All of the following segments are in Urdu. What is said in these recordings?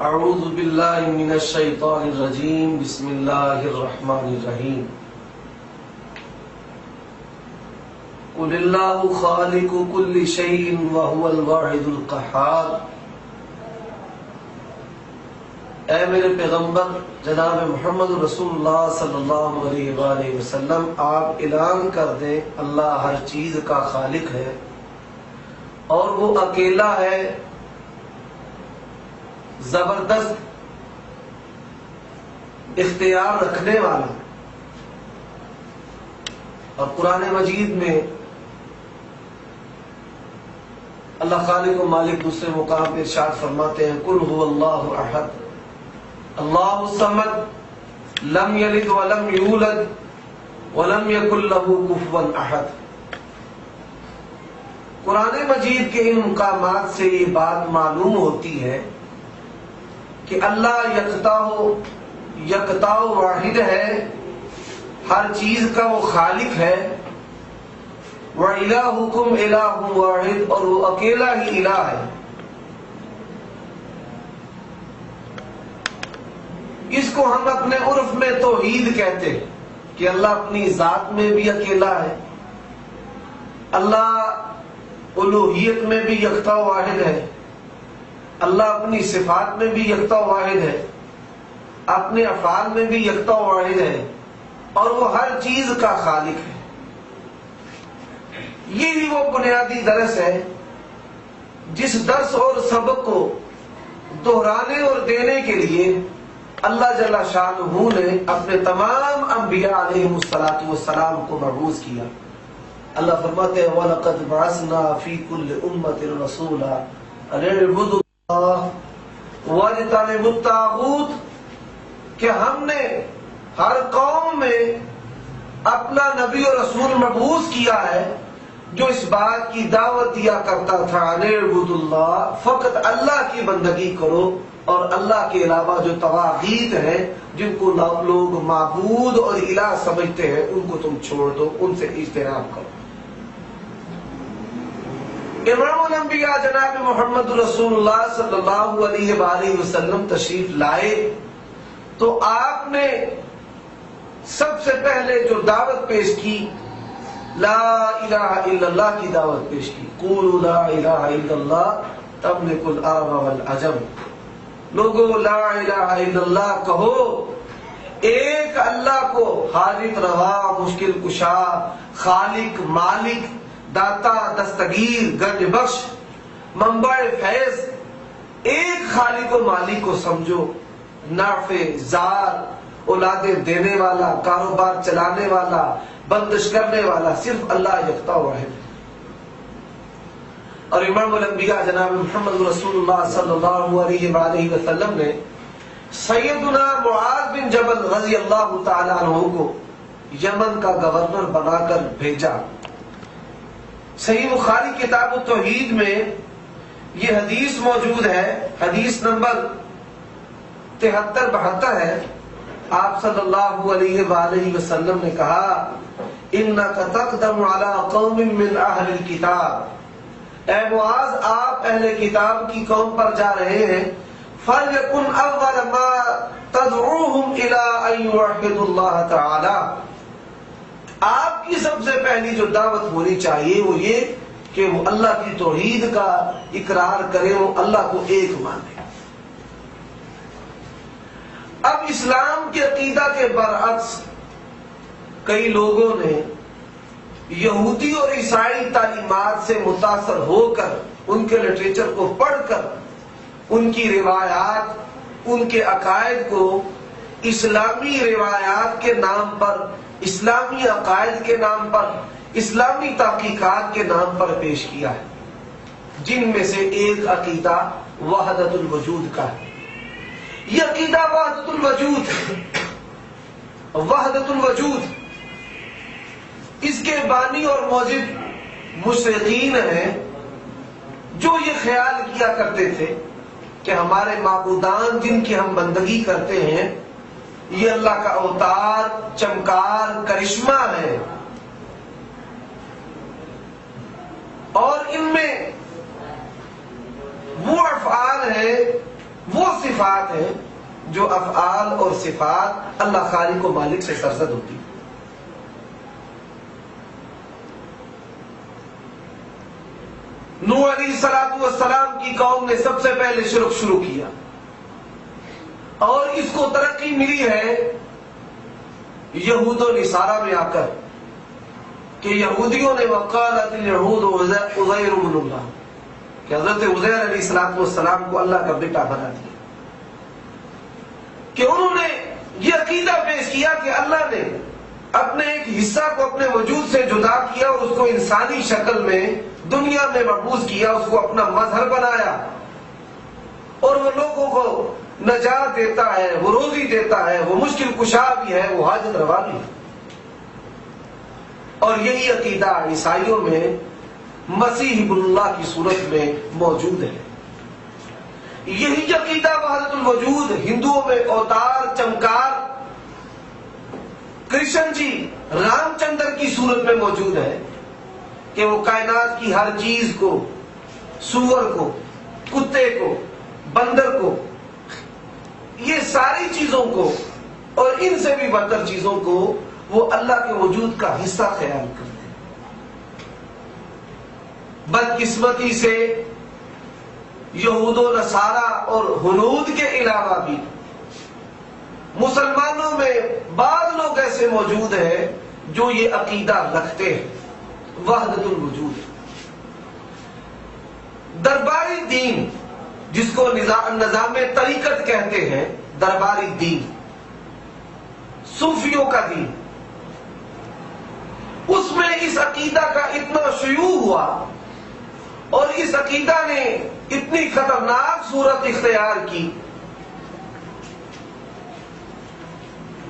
اعوذ باللہ من الشیطان الرجیم بسم اللہ الرحمن الرحیم قل اللہ خالق کل شیء وهو الواحد القہار۔ اے میرے پیغمبر جناب محمد رسول اللہ صلی اللہ علیہ وآلہ وسلم، آپ اعلان کر دیں اللہ ہر چیز کا خالق ہے اور وہ اکیلا ہے، زبردست اختیار رکھنے والا۔ اور قرآن مجید میں اللہ خالق و مالک دوسرے مقام پر ارشاد فرماتے ہیں قل هو اللہ احد اللہ الصمد لم یلد ولم یولد ولم یکن له کفوا احد۔ قرآن مجید کے ان مقامات سے یہ بات معلوم ہوتی ہے کہ اللہ یکتا واحد ہے، ہر چیز کا وہ خالق ہے، وَإِلَٰهُكُمْ إِلَٰهٌ وَاحِدٌ، اور وہ اکیلا ہی الہ ہے۔ اس کو ہم اپنے عرف میں توحید کہتے ہیں کہ اللہ اپنی ذات میں بھی اکیلا ہے، اللہ الوہیت میں بھی یکتا واحد ہے، اللہ اپنی صفات میں بھی یکتا واحد ہے، اپنے افعال میں بھی یکتا واحد ہے، اور وہ ہر چیز کا خالق ہے۔ یہی وہ بنیادی درس ہے جس درس اور سبق کو دہرانے اور دینے کے لیے اللہ جل شانہ نے اپنے تمام انبیاء علیہم السلام کو مبعوث کیا۔ اللہ فرماتے ہیں وَلَقَدْ بَعَثْنَا فِي كُلِّ أُمَّةٍ رَسُولًا أَنِ اعْبُدُوا اللَّهَ وَاجْتَنِبُوا الطَّاغُوتَ، کہ ہم نے ہر قوم میں اپنا نبی اور رسول مبعوث کیا ہے جو اس بات کی دعوت دیا کرتا تھا أَنِ اعْبُدُوا اللَّهَ، فقط اللہ کی بندگی کرو، اور اللہ کے علاوہ جو طواغیت ہیں جن کو لوگ معبود اور الہ سمجھتے ہیں ان کو تم چھوڑ دو، ان سے اجتناب کرو۔ امام الانبیاء جناب محمد رسول اللہ صلی اللہ علیہ وآلہ وسلم تشریف لائے تو آپ نے سب سے پہلے جو دعوت پیش کی لا الہ الا اللہ کی دعوت پیش کی۔ قولوا لا الہ الا اللہ تملک العرب والعجم، لوگو لا الہ الا اللہ کہو، ایک اللہ کو خالق روا مشکل کشا، خالق مالک داتا دستگیر گنج بخش منبع فیض، ایک خالق و مالک کو سمجھو، نافع زار، اولادیں دینے والا، کاروبار چلانے والا، بندش کرنے والا صرف اللہ یکتا واحد۔ اور امام الانبیاء جناب محمد رسول اللہ صلی اللہ علیہ وآلہ وسلم نے سیدنا معاذ بن جبل رضی اللہ تعالیٰ عنہ کو یمن کا گورنر بنا کر بھیجا۔ صحیح بخاری کتاب التوحید میں یہ حدیث موجود ہے، حدیث نمبر 73-72 ہے۔ آپ صلی اللہ علیہ وآلہ وسلم نے کہا اِنَّكَ تَقْدَمُ عَلَىٰ قَوْمٍ مِّنْ أَهْلِ الْكِتَابِ، اے معاذ آپ اہل کتاب کی قوم پر جا رہے ہیں، فَلْيَكُنْ أَوَّلَ مَا تَدْعُوهُمْ إِلَىٰ أَن يُوحِّدُوا اللَّهَ تَعَالَىٰ، آپ کی سب سے پہلی جو دعوت ہونی چاہیے وہ یہ کہ وہ اللہ کی توحید کا اقرار کرے، وہ اللہ کو ایک مانے۔ اب اسلام کے عقیدہ کے برعکس کئی لوگوں نے یہودی اور عیسائی تعلیمات سے متاثر ہو کر ان کے لٹریچر کو پڑھ کر ان کی روایات، ان کے عقائد کو اسلامی روایات کے نام پر، اسلامی عقائد کے نام پر، اسلامی تحقیقات کے نام پر پیش کیا ہے، جن میں سے ایک عقیدہ وحدت الوجود کا ہے۔ یہ عقیدہ وحدت الوجود ہے، وحدت الوجود، اس کے بانی اور موجب مشرقین ہیں جو یہ خیال کیا کرتے تھے کہ ہمارے معبودان جن کی ہم بندگی کرتے ہیں یہ اللہ کا اوتار، چمکار، کرشمہ ہے، اور ان میں وہ افعال ہیں وہ صفات ہیں جو افعال اور صفات اللہ خالق و مالک سے سرزد ہوتی ہیں۔ نوح علیہ السلام کی قوم نے سب سے پہلے شرک شروع کیا، اور اس کو ترقی ملی ہے یہود و نصارہ میں آ کر، کہ یہودیوں نے وقالت الیہود عزیر ابن اللہ، کہ حضرت عزیر علیہ السلام کو اللہ کا بیٹا بنا دیا، کہ انہوں نے یہ عقیدہ پیش کیا کہ اللہ نے اپنے ایک حصہ کو اپنے وجود سے جدا کیا اور اس کو انسانی شکل میں دنیا میں مبعوث کیا، اس کو اپنا مظہر بنایا، اور وہ لوگوں کو نجات دیتا ہے، وہ روزی دیتا ہے، وہ مشکل کشا بھی ہے، وہ حاجت روا بھی ہے۔ اور یہی عقیدہ عیسائیوں میں مسیح ابن اللہ کی صورت میں موجود ہے۔ یہی عقیدہ وحدت الوجود ہندوؤں میں اوتار چمکار کرشن جی رام چندر کی صورت میں موجود ہے، کہ وہ کائنات کی ہر چیز کو، سور کو، کتے کو، بندر کو، یہ ساری چیزوں کو اور ان سے بھی بدتر چیزوں کو وہ اللہ کے وجود کا حصہ خیال کرتے ہیں۔ بدقسمتی سے یہود و نصارہ اور ہنود کے علاوہ بھی مسلمانوں میں بعض لوگ ایسے موجود ہیں جو یہ عقیدہ رکھتے ہیں، وحدت الوجود۔ درباری دین، جس کو نظام طریقت کہتے ہیں، درباری دین، صوفیوں کا دین، اس میں اس عقیدہ کا اتنا شیوع ہوا اور اس عقیدہ نے اتنی خطرناک صورت اختیار کی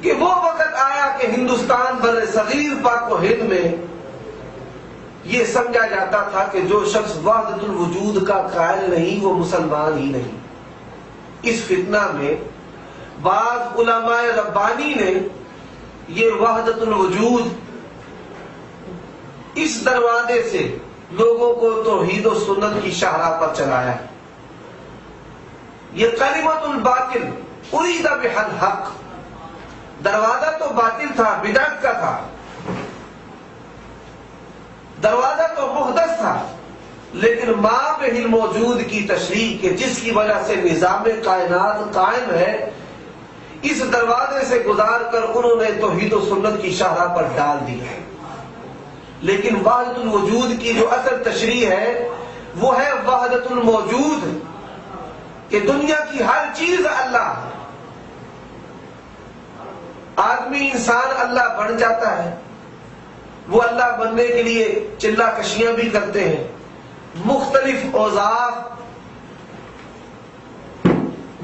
کہ وہ وقت آیا کہ ہندوستان بر صغیر پاک و ہند میں یہ سمجھا جاتا تھا کہ جو شخص وحدت الوجود کا قائل نہیں وہ مسلمان ہی نہیں۔ اس فتنہ میں بعض علماء ربانی نے یہ وحدت الوجود اس دروازے سے لوگوں کو توحید و سنت کی شاہراہ پر چلایا ہے۔ یہ کلمۃ الباطل ارید بہا الحق، دروازہ تو باطل تھا، بدعت کا تھا، دروازہ تو محدث تھا، لیکن ما بہ الموجود کی تشریح کے جس کی وجہ سے نظام کائنات قائم ہے، اس دروازے سے گزار کر انہوں نے توحید و سنت کی شاہراہ پر ڈال دیا۔ لیکن وحدت الوجود کی جو اصل تشریح ہے وہ ہے وحدت الموجود، کہ دنیا کی ہر چیز اللہ ہے۔ آدمی انسان اللہ بن جاتا ہے، وہ اللہ بننے کے لیے چلا کشیاں بھی کرتے ہیں، مختلف اوظاف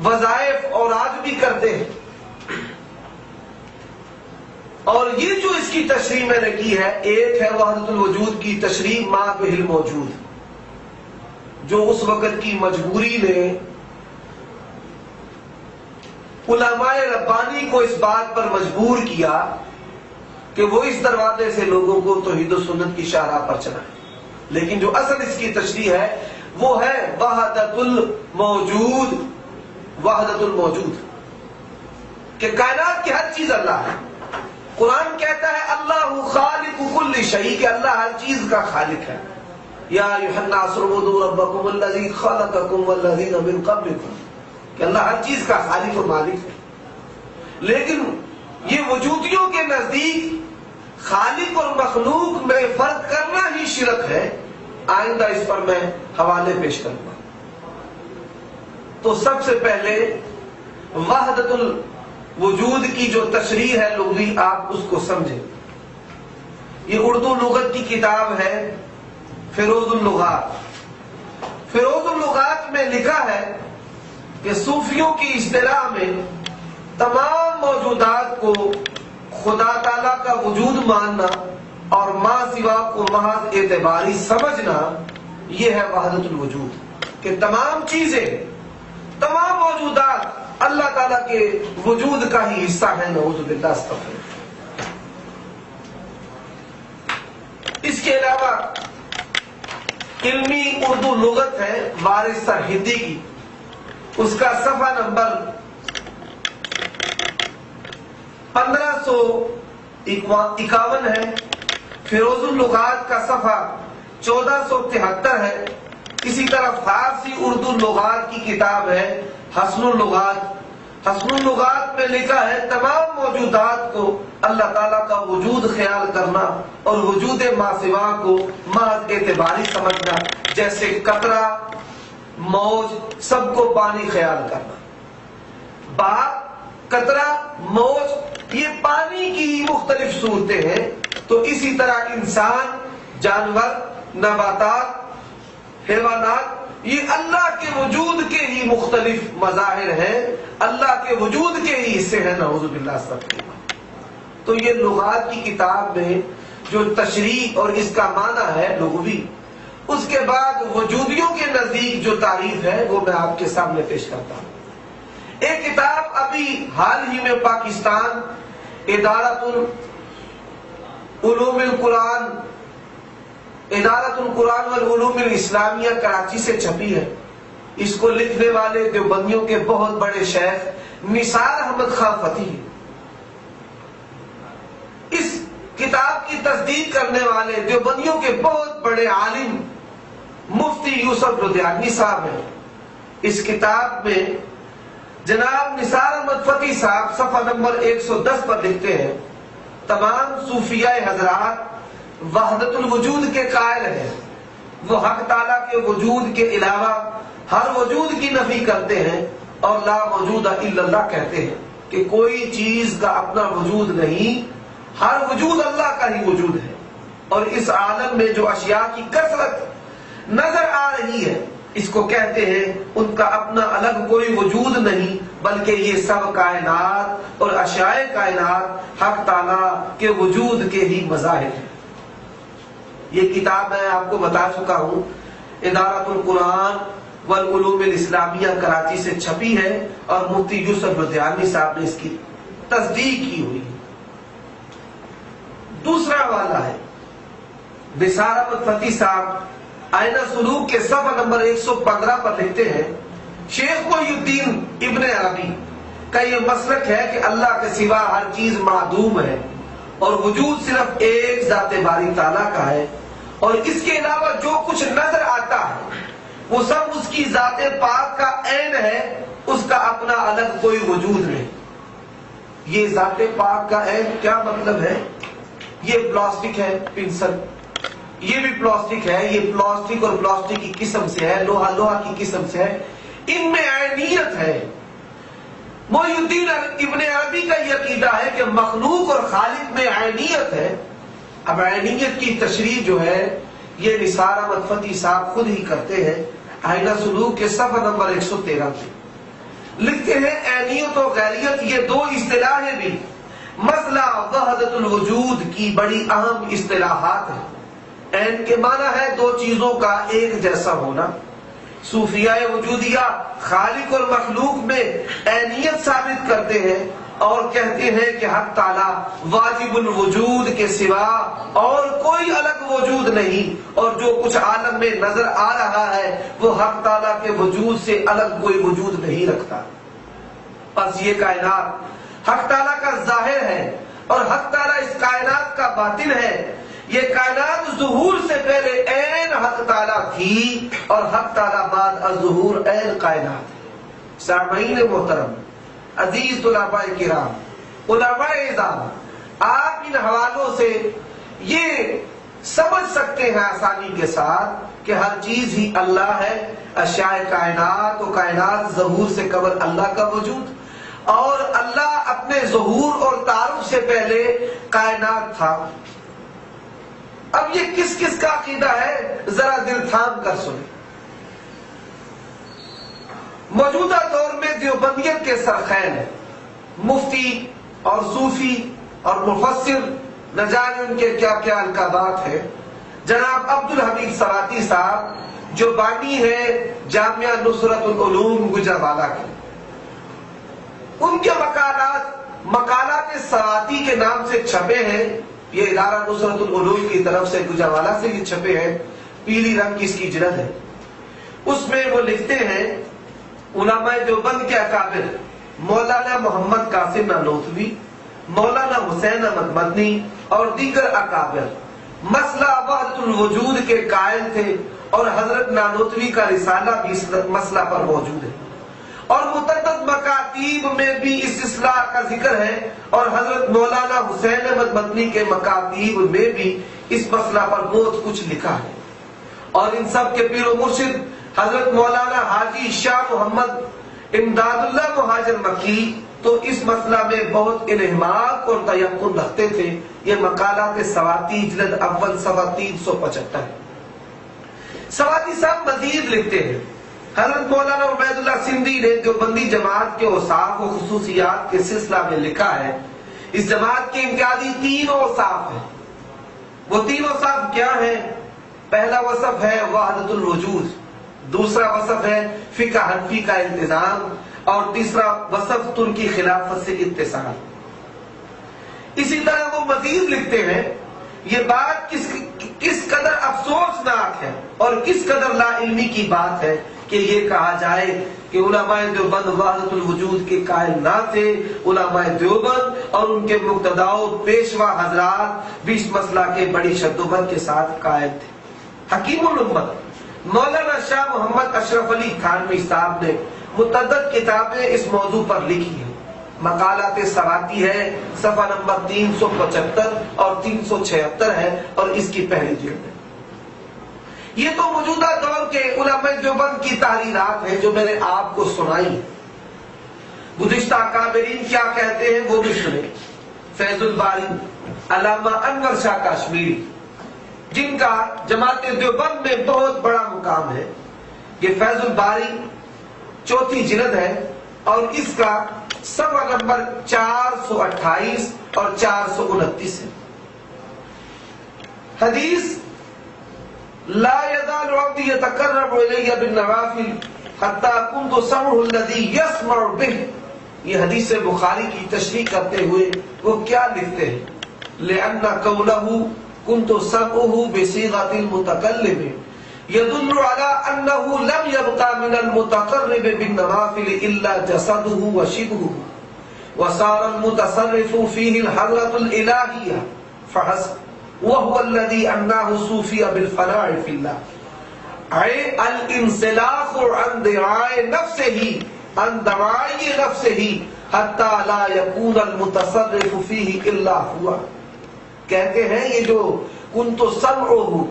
وظائف اوراق بھی کرتے ہیں، اور یہ جو اس کی تشریح میں نے کی ہے، ایک ہے وحدت الوجود کی تشریح ما بہ الموجود، جو اس وقت کی مجبوری نے علماء ربانی کو اس بات پر مجبور کیا کہ وہ اس دروازے سے لوگوں کو توحید و سنت کی شاہراہ پر چلائیں۔ لیکن جو اصل اس کی تشریح ہے وہ ہے وحدت الموجود، وحدت الموجود، کہ کائنات کی ہر چیز اللہ ہے۔ قرآن کہتا ہے اللہ خالق کل شیء، کہ اللہ ہر چیز کا خالق ہے۔ یا ایھا الناس اعبدوا ربکم الذی خلقکم والذین من قبلکم، کہ اللہ ہر چیز کا خالق و مالک ہے۔ لیکن یہ وجودیوں کے نزدیک خالق اور مخلوق میں فرق کرنا ہی شرک ہے۔ آئندہ اس پر میں حوالے پیش کروں گا۔ تو سب سے پہلے وحدت الوجود کی جو تشریح ہے لغوی، آپ اس کو سمجھیں۔ یہ اردو لغت کی کتاب ہے فیروز اللغات۔ فیروز اللغات میں لکھا ہے کہ صوفیوں کی اصطلاح میں تمام موجودات کو خدا تعالیٰ کا وجود ماننا اور ما سوا کو محض اعتباری سمجھنا، یہ ہے وحدت الوجود، کہ تمام چیزیں، تمام موجودات اللہ تعالیٰ کے وجود کا ہی حصہ ہے۔ نعوذ باللہ، استغفر۔ اس کے علاوہ علمی اردو لغت ہے وارث سر ہندی کی، اس کا صفحہ نمبر 1551 ہے، فیروز اللغات کا صفحہ 1473 ہے، اسی طرح فارسی اردو لغات کی کتاب ہے حسن اللغات۔ حسن اللغات میں لکھا ہے تمام موجودات کو اللہ تعالیٰ کا وجود خیال کرنا اور وجود ما سوا کو محض اعتباری سمجھنا، جیسے قطرہ، موج، سب کو پانی خیال کرنا۔ باپ، قطرہ، موج یہ پانی کی مختلف صورتیں ہیں، تو اسی طرح انسان، جانور، نباتات، حیوانات یہ اللہ کے وجود کے ہی مختلف مظاہر ہیں، اللہ کے وجود کے ہی حصے ہیں، نعوذ باللہ استغفر اللہ۔ تو یہ لغات کی کتاب میں جو تشریح اور اس کا معنی ہے لغوی، اس کے بعد وجودیوں کے نزدیک جو تعریف ہے وہ میں آپ کے سامنے پیش کرتا ہوں۔ ایک کتاب ابھی حال ہی میں پاکستان ادارۃ القرآن والعلوم الاسلامیہ کراچی سے چھپی ہے۔ اس کو لکھنے والے دیوبندیوں کے بہت بڑے شیخ نثار احمد خان فتیح ہیں۔ اس کتاب کی تصدیق کرنے والے دیوبندیوں کے بہت بڑے عالم مفتی یوسف لدھیانوی صاحب ہیں۔ اس کتاب میں جناب نثار احمد فتیح صاحب صفحہ نمبر 110 پر لکھتے ہیں تمام صوفیاء حضرات وحدت الوجود کے قائل ہیں، وہ حق تعالیٰ کے وجود کے علاوہ ہر وجود کی نفی کرتے ہیں اور لا موجود الا اللہ کہتے ہیں کہ کوئی چیز کا اپنا وجود نہیں، ہر وجود اللہ کا ہی وجود ہے، اور اس عالم میں جو اشیاء کی کثرت نظر آ رہی ہے اس کو کہتے ہیں ان کا اپنا الگ کوئی وجود نہیں، بلکہ یہ سب کائنات اور اشیاء کائنات حق تعالیٰ کے وجود کے ہی مظاہر ہیں۔ یہ کتاب میں آپ کو بتا چکا ہوں ادارۃ القرآن والعلوم الاسلامیہ کراچی سے چھپی ہے، اور مفتی یوسف لدھیانوی صاحب نے اس کی تصدیق کی ہوئی ہے۔ دوسرا حوالہ ہے نثار احمد فتیح صاحب آئینہ سلوک کے صفحہ نمبر 115 پر لکھتے ہیں شیخ محی الدین ابن عربی کا یہ مسلک ہے کہ اللہ کے سوا ہر چیز معدوم ہے اور وجود صرف ایک ذات باری تعالیٰ کا ہے، اور اس کے علاوہ جو کچھ نظر آتا ہے وہ سب اس کی ذات پاک کا عین ہے، اس کا اپنا الگ کوئی وجود نہیں۔ یہ ذات پاک کا عین کیا مطلب ہے؟ یہ پلاسٹک ہے، پنسل، یہ بھی پلاسٹک ہے، یہ پلاسٹک اور پلاسٹک کی قسم سے ہے، لوہا کی قسم سے ہے، ان میں عینیت ہے۔ محی الدین ابن عربی کا یہ عقیدہ ہے کہ مخلوق اور خالق میں عینیت ہے۔ اب عینیت کی تشریح جو ہے یہ نثار احمد فتیح صاحب خود ہی کرتے ہیں، آئینہ سلوک کے صفحہ نمبر 113 پہ لکھتے ہیں عینیت و غیریت یہ دو اصطلاحیں بھی مسئلہ وحدت الوجود کی بڑی اہم اصطلاحات ہیں۔ عین کے معنی ہے دو چیزوں کا ایک جیسا ہونا۔ صوفیاء وجودیہ خالق اور مخلوق میں عینیت ثابت کرتے ہیں اور کہتے ہیں کہ حق تعالیٰ واجب الوجود کے سوا اور کوئی الگ وجود نہیں، اور جو کچھ عالم میں نظر آ رہا ہے وہ حق تعالیٰ کے وجود سے الگ کوئی وجود نہیں رکھتا۔ بس یہ کائنات حق تعالیٰ کا ظاہر ہے اور حق تعالیٰ اس کائنات کا باطن ہے۔ یہ کائنات ظہور سے پہلے عین حق تعالیٰ تھی اور حق تعالیٰ بعد الظہور عین کائنات ہے۔ سامعین محترم، عزیز طلباء کرام، علماء اعظام، آپ ان حوالوں سے یہ سمجھ سکتے ہیں آسانی کے ساتھ کہ ہر چیز ہی اللہ ہے، اشیاء کائنات و کائنات ظہور سے قبل اللہ کا وجود، اور اللہ اپنے ظہور اور تعارف سے پہلے کائنات تھا۔ اب یہ کس کس کا عقیدہ ہے ذرا دل تھام کر سنیں۔ موجودہ دور میں دیوبندیت کے سرخین مفتی اور صوفی اور مفسر، نہ جانے ان کے کیا کیا القابات ہیں، جناب عبدالحمید سواتی صاحب جو بانی ہے جامعہ نصرت العلوم گجرانوالہ کے، ان کے مقالات سواتی کے نام سے چھپے ہیں، یہ ادارہ نصرت العلوم کی طرف سے گجرانوالہ سے بھی چھپے ہیں، پیلی رنگ کی اس کی جلد ہے۔ اس میں وہ لکھتے ہیں علماء دیوبند کے اکابر مولانا محمد قاسم نانوتوی، مولانا حسین احمد مدنی اور دیگر اکابر مسئلہ وحدت الوجود کے قائل تھے، اور حضرت نانوتوی کا رسالہ بھی اس مسئلہ پر موجود ہے، اور متعدد مکاتیب میں بھی اس اصلاح کا ذکر ہے، اور حضرت مولانا حسین احمد مدنی کے مکاتیب میں بھی اس مسئلہ پر بہت کچھ لکھا ہے، اور ان سب کے پیر و مرشد حضرت مولانا حاجی شاہ محمد امداد اللہ مہاجر مکی تو اس مسئلہ میں بہت انہماک اور تیقن رکھتے تھے۔ یہ مقالات سواتی جلد اول صفحہ 375۔ سواتی صاحب مزید لکھتے ہیں، حضرت مولانا عبید اللہ سندھی نے دیوبندی جماعت کے اوصاف و خصوصیات کے سلسلہ میں لکھا ہے، اس جماعت کے امتیازی 3 اوصاف ہیں۔ وہ 3 اوصاف کیا ہیں؟ پہلا وصف ہے وحدت الوجود، دوسرا وصف ہے فقہ حنفی کا التزام، اور تیسرا وصف ترکی خلافت سے اتصال۔ اسی طرح وہ مزید لکھتے ہیں، یہ بات کس قدر افسوسناک ہے اور کس قدر لا علمی کی بات ہے کہ یہ کہا جائے کہ علماء دیوبند وحدت الوجود کے قائل نہ تھے۔ علماء دیوبند اور ان کے مقتداؤ پیشوا حضرات بھی اس مسئلہ کے بڑی شدت کے ساتھ قائل تھے۔ حکیم الامت مولانا شاہ محمد اشرف علی تھانوی صاحب نے متعدد کتابیں اس موضوع پر لکھی ہیں۔ مقالات سواتی ہے، صفحہ نمبر 375 اور 376 ہے، اور اس کی پہلی جلد ہے۔ یہ تو موجودہ دور کے علماء دیوبند کی تحریرات ہیں جو میں نے آپ کو سنائی۔ گزشتہ اکابرین کیا کہتے ہیں وہ بھی سنیں۔ فیض الباری علامہ انور شاہ کشمیری، جن کا جماعت دیوبند میں بہت بڑا مقام ہے، یہ فیض الباری 4 جلد ہے، اور اس کا صفحہ نمبر 428 اور 429 ہے۔ حدیث لا يزال عبدي يتقرب الي بالنوافل حتى كنت سمعه الذي يسمع به، یہ حدیث بخاری کی تشریح کرتے ہوئے وہ کیا لکھتے ہیں؟ لأن قوله كنت سمعه بصيغة المتكلم يدل على أنه لم يبقى من المتقرب بالنوافل إلا جسده وشبهه، وصار المتصرف فيه الحضرة الإلهية فحسب، وهو الذي أناه صوفي بالفناء في الله، أي الانسلاخ عن دعاء نفسه حتى لا يكون المتصرف فيه إلا هو۔ کہتے ہیں یہ جو كنت سمعه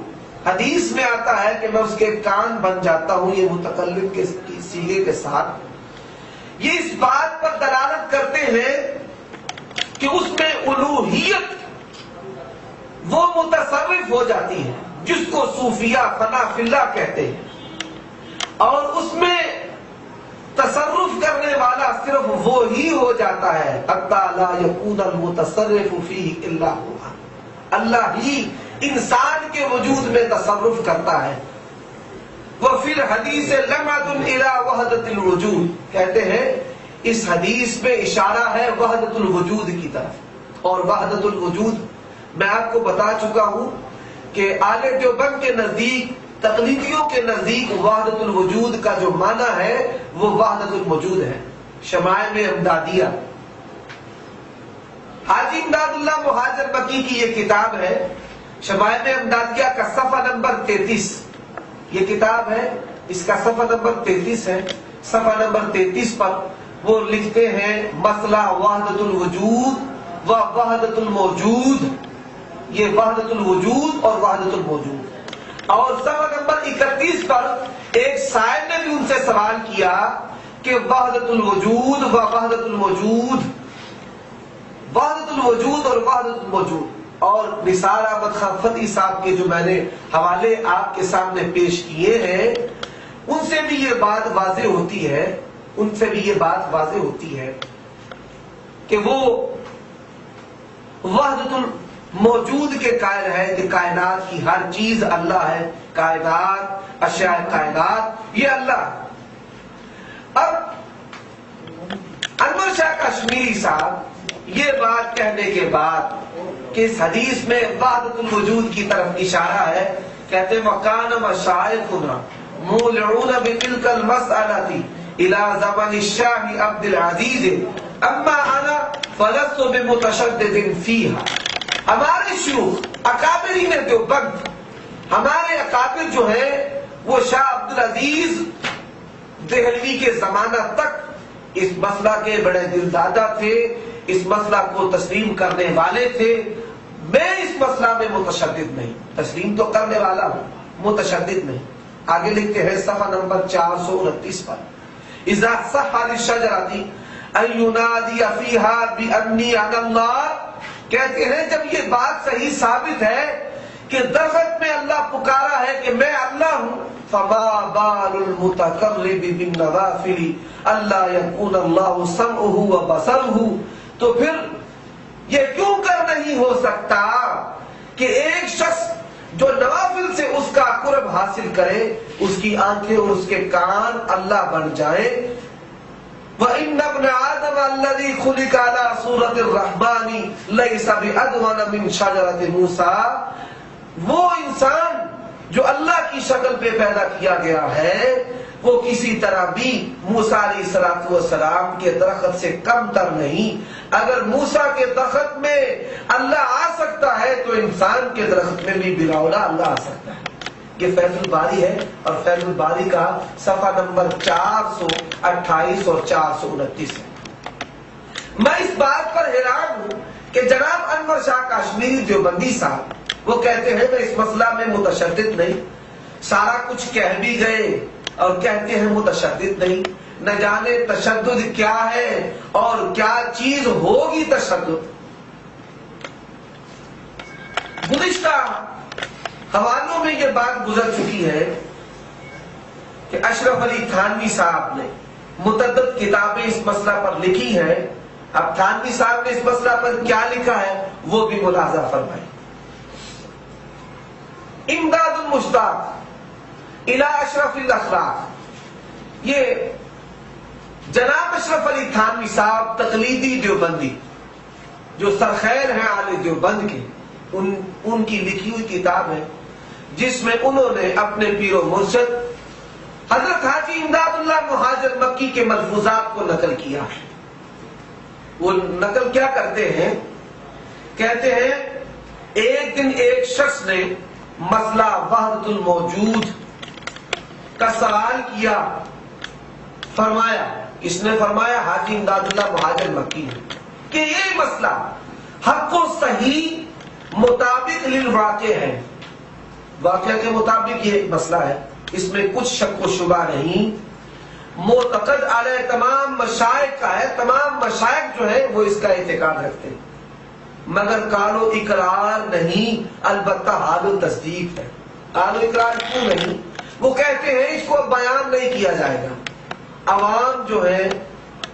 حدیث میں آتا ہے کہ میں اس کے کان بن جاتا ہوں، یہ متکلم کے سیغے کے ساتھ، یہ اس بات پر دلالت کرتے ہیں کہ اس میں الوہیت وہ متصرف ہو جاتی ہے جس کو صوفیہ فنا فی اللہ کہتے ہیں، اور اس میں تصرف کرنے والا صرف وہی ہو جاتا ہے حتی لا یکون المتصرف فیہ الا ہوا، اللہ ہی انسان کے وجود میں تصرف کرتا ہے۔ وفی الحدیث لمحۃ الی وحدۃ الوجود، کہتے ہیں اس حدیث میں اشارہ ہے وحدت الوجود کی طرف، اور وحدت الوجود میں آپ کو بتا چکا ہوں کہ اہل دیوبند کے نزدیک، تقلیدیوں کے نزدیک وحدت الوجود کا جو معنی ہے وہ وحدت الوجود ہے۔ شمائل امدادیہ، حاجی امداد اللہ مہاجر مکی کی یہ کتاب ہے، شمائل امدادیہ کا صفحہ نمبر 33، یہ کتاب ہے، اس کا صفحہ نمبر 33 ہے۔ صفحہ نمبر 33 پر وہ لکھتے ہیں مسئلہ وحدت الوجود و وحدت الموجود، یہ وحدت الوجود اور وحدت الموجود۔ اور صفحہ نمبر 31 پر ایک سائل نے بھی ان سے سوال کیا کہ وحدت الوجود و وحدت الموجود، وحدت الوجود اور وحدت الموجود، اور نثار احمد خان فتحی صاحب کے جو میں نے حوالے آپ کے سامنے پیش کیے ہیں، ان سے بھی یہ بات واضح ہوتی ہے، ان سے بھی یہ بات واضح ہوتی ہے کہ وہ وحدت الموجود کے قائل ہے کہ کائنات کی ہر چیز اللہ ہے، کائنات، اشیاء کائنات یہ اللہ۔ اب انور شاہ کشمیری صاحب یہ بات کہنے کے بعد کہ اس حدیث میں وحدت الوجود کی طرف اشارہ ہے، کہتے ہیں وَكَانَ مَشَائِخُنَا مُولِعُونَ بِتِلْكَ الْمَسْأَلَةِ الى زمن الشاہ عبد العزیز اما انا فلست بمتشدد فیها۔ ہمارے شیوخ اکابرین دیوبند، ہمارے اکابر جو ہیں وہ شاہ عبد العزیز دہلوی کے زمانہ تک اس مسئلہ کے بڑے دلدادہ تھے، اس مسئلہ کو تسلیم کرنے والے تھے۔ میں اس مسئلہ میں متشدد نہیں، تسلیم تو کرنے والا ہوں، متشدد نہیں۔ آگے لکھتے ہیں صفحہ نمبر 429 پر، اذا صح للشجرۃ ان ینادی فیہا بانی انا اللہ، کہتے ہیں جب یہ بات صحیح ثابت ہے کہ درخت میں اللہ پکارا ہے کہ میں اللہ ہوں، فما بال المتقرب بالنوافل اللہ یکون اللہ سمعہ وبصرہ، تو پھر یہ کیوں کر نہیں ہو سکتا کہ ایک شخص جو نوافل سے اس کا قرب حاصل کرے، اس کی آنکھیں اور اس کے کان اللہ بن جائیں۔ وَإِنَّ ابْنَ آدَمَ الَّذِي خُلِقَ عَلَى صُورَةِ الرَّحْمَنِ لَيْسَ بِأَدْوَنَ مِنْ شَجَرَةِ مُوسَىٰ، وہ انسان جو اللہ کی شکل پہ پیدا کیا گیا ہے وہ کسی طرح بھی موسیٰ علیہ السلام کے درخت سے کم تر نہیں۔ اگر موسیٰ کے درخت میں اللہ آ سکتا ہے تو انسان کے درخت میں بھی بلا اولیٰ اللہ آ سکتا ہے۔ یہ فیض الباری ہے، اور فیض الباری کا صفحہ نمبر 428 اور 429 ہے۔ میں اس بات پر حیران ہوں کہ جناب انور شاہ کشمیری دیوبندی صاحب وہ کہتے ہیں میں اس مسئلہ میں متشدد نہیں، سارا کچھ کہہ بھی گئے اور کہتے ہیں متشدد نہیں۔ نہ جانے تشدد کیا ہے اور کیا چیز ہوگی تشدد۔ گزشتہ حوالوں میں یہ بات گزر چکی ہے کہ اشرف علی تھانوی صاحب نے متعدد کتابیں اس مسئلہ پر لکھی ہیں۔ اب تھانوی صاحب نے اس مسئلہ پر کیا لکھا ہے وہ بھی ملاحظہ فرمائیں۔ امداد المشتاق الى اشرف الاخلاق، یہ جناب اشرف علی تھانوی صاحب تقلیدی دیوبندی جو سرخیر ہیں آل دیوبند کے، ان کی لکھی ہوئی کتاب ہے جس میں انہوں نے اپنے پیر و مرشد حضرت حاجی امداد اللہ مہاجر مکی کے ملفوظات کو نقل کیا ہے۔ وہ نقل کیا کرتے ہیں؟ کہتے ہیں ایک دن ایک شخص نے مسئلہ وحدت الموجود کا سوال کیا، فرمایا، اس نے فرمایا حاجی امداد اللہ مہاجر مکی نے کہ یہ مسئلہ حق و صحیح مطابق للواقع ہے، واقعہ کے مطابق یہ مسئلہ ہے، اس میں کچھ شک و شبہ نہیں، معتقد علیہ تمام مشائخ کا ہے، تمام مشائخ جو ہیں وہ اس کا اعتقاد رکھتے ہیں، مگر قال و اقرار نہیں، البتہ حال و تصدیق ہے۔ قال و اقرار کیوں نہیں؟ وہ کہتے ہیں اس کو بیان نہیں کیا جائے گا، عوام جو ہے،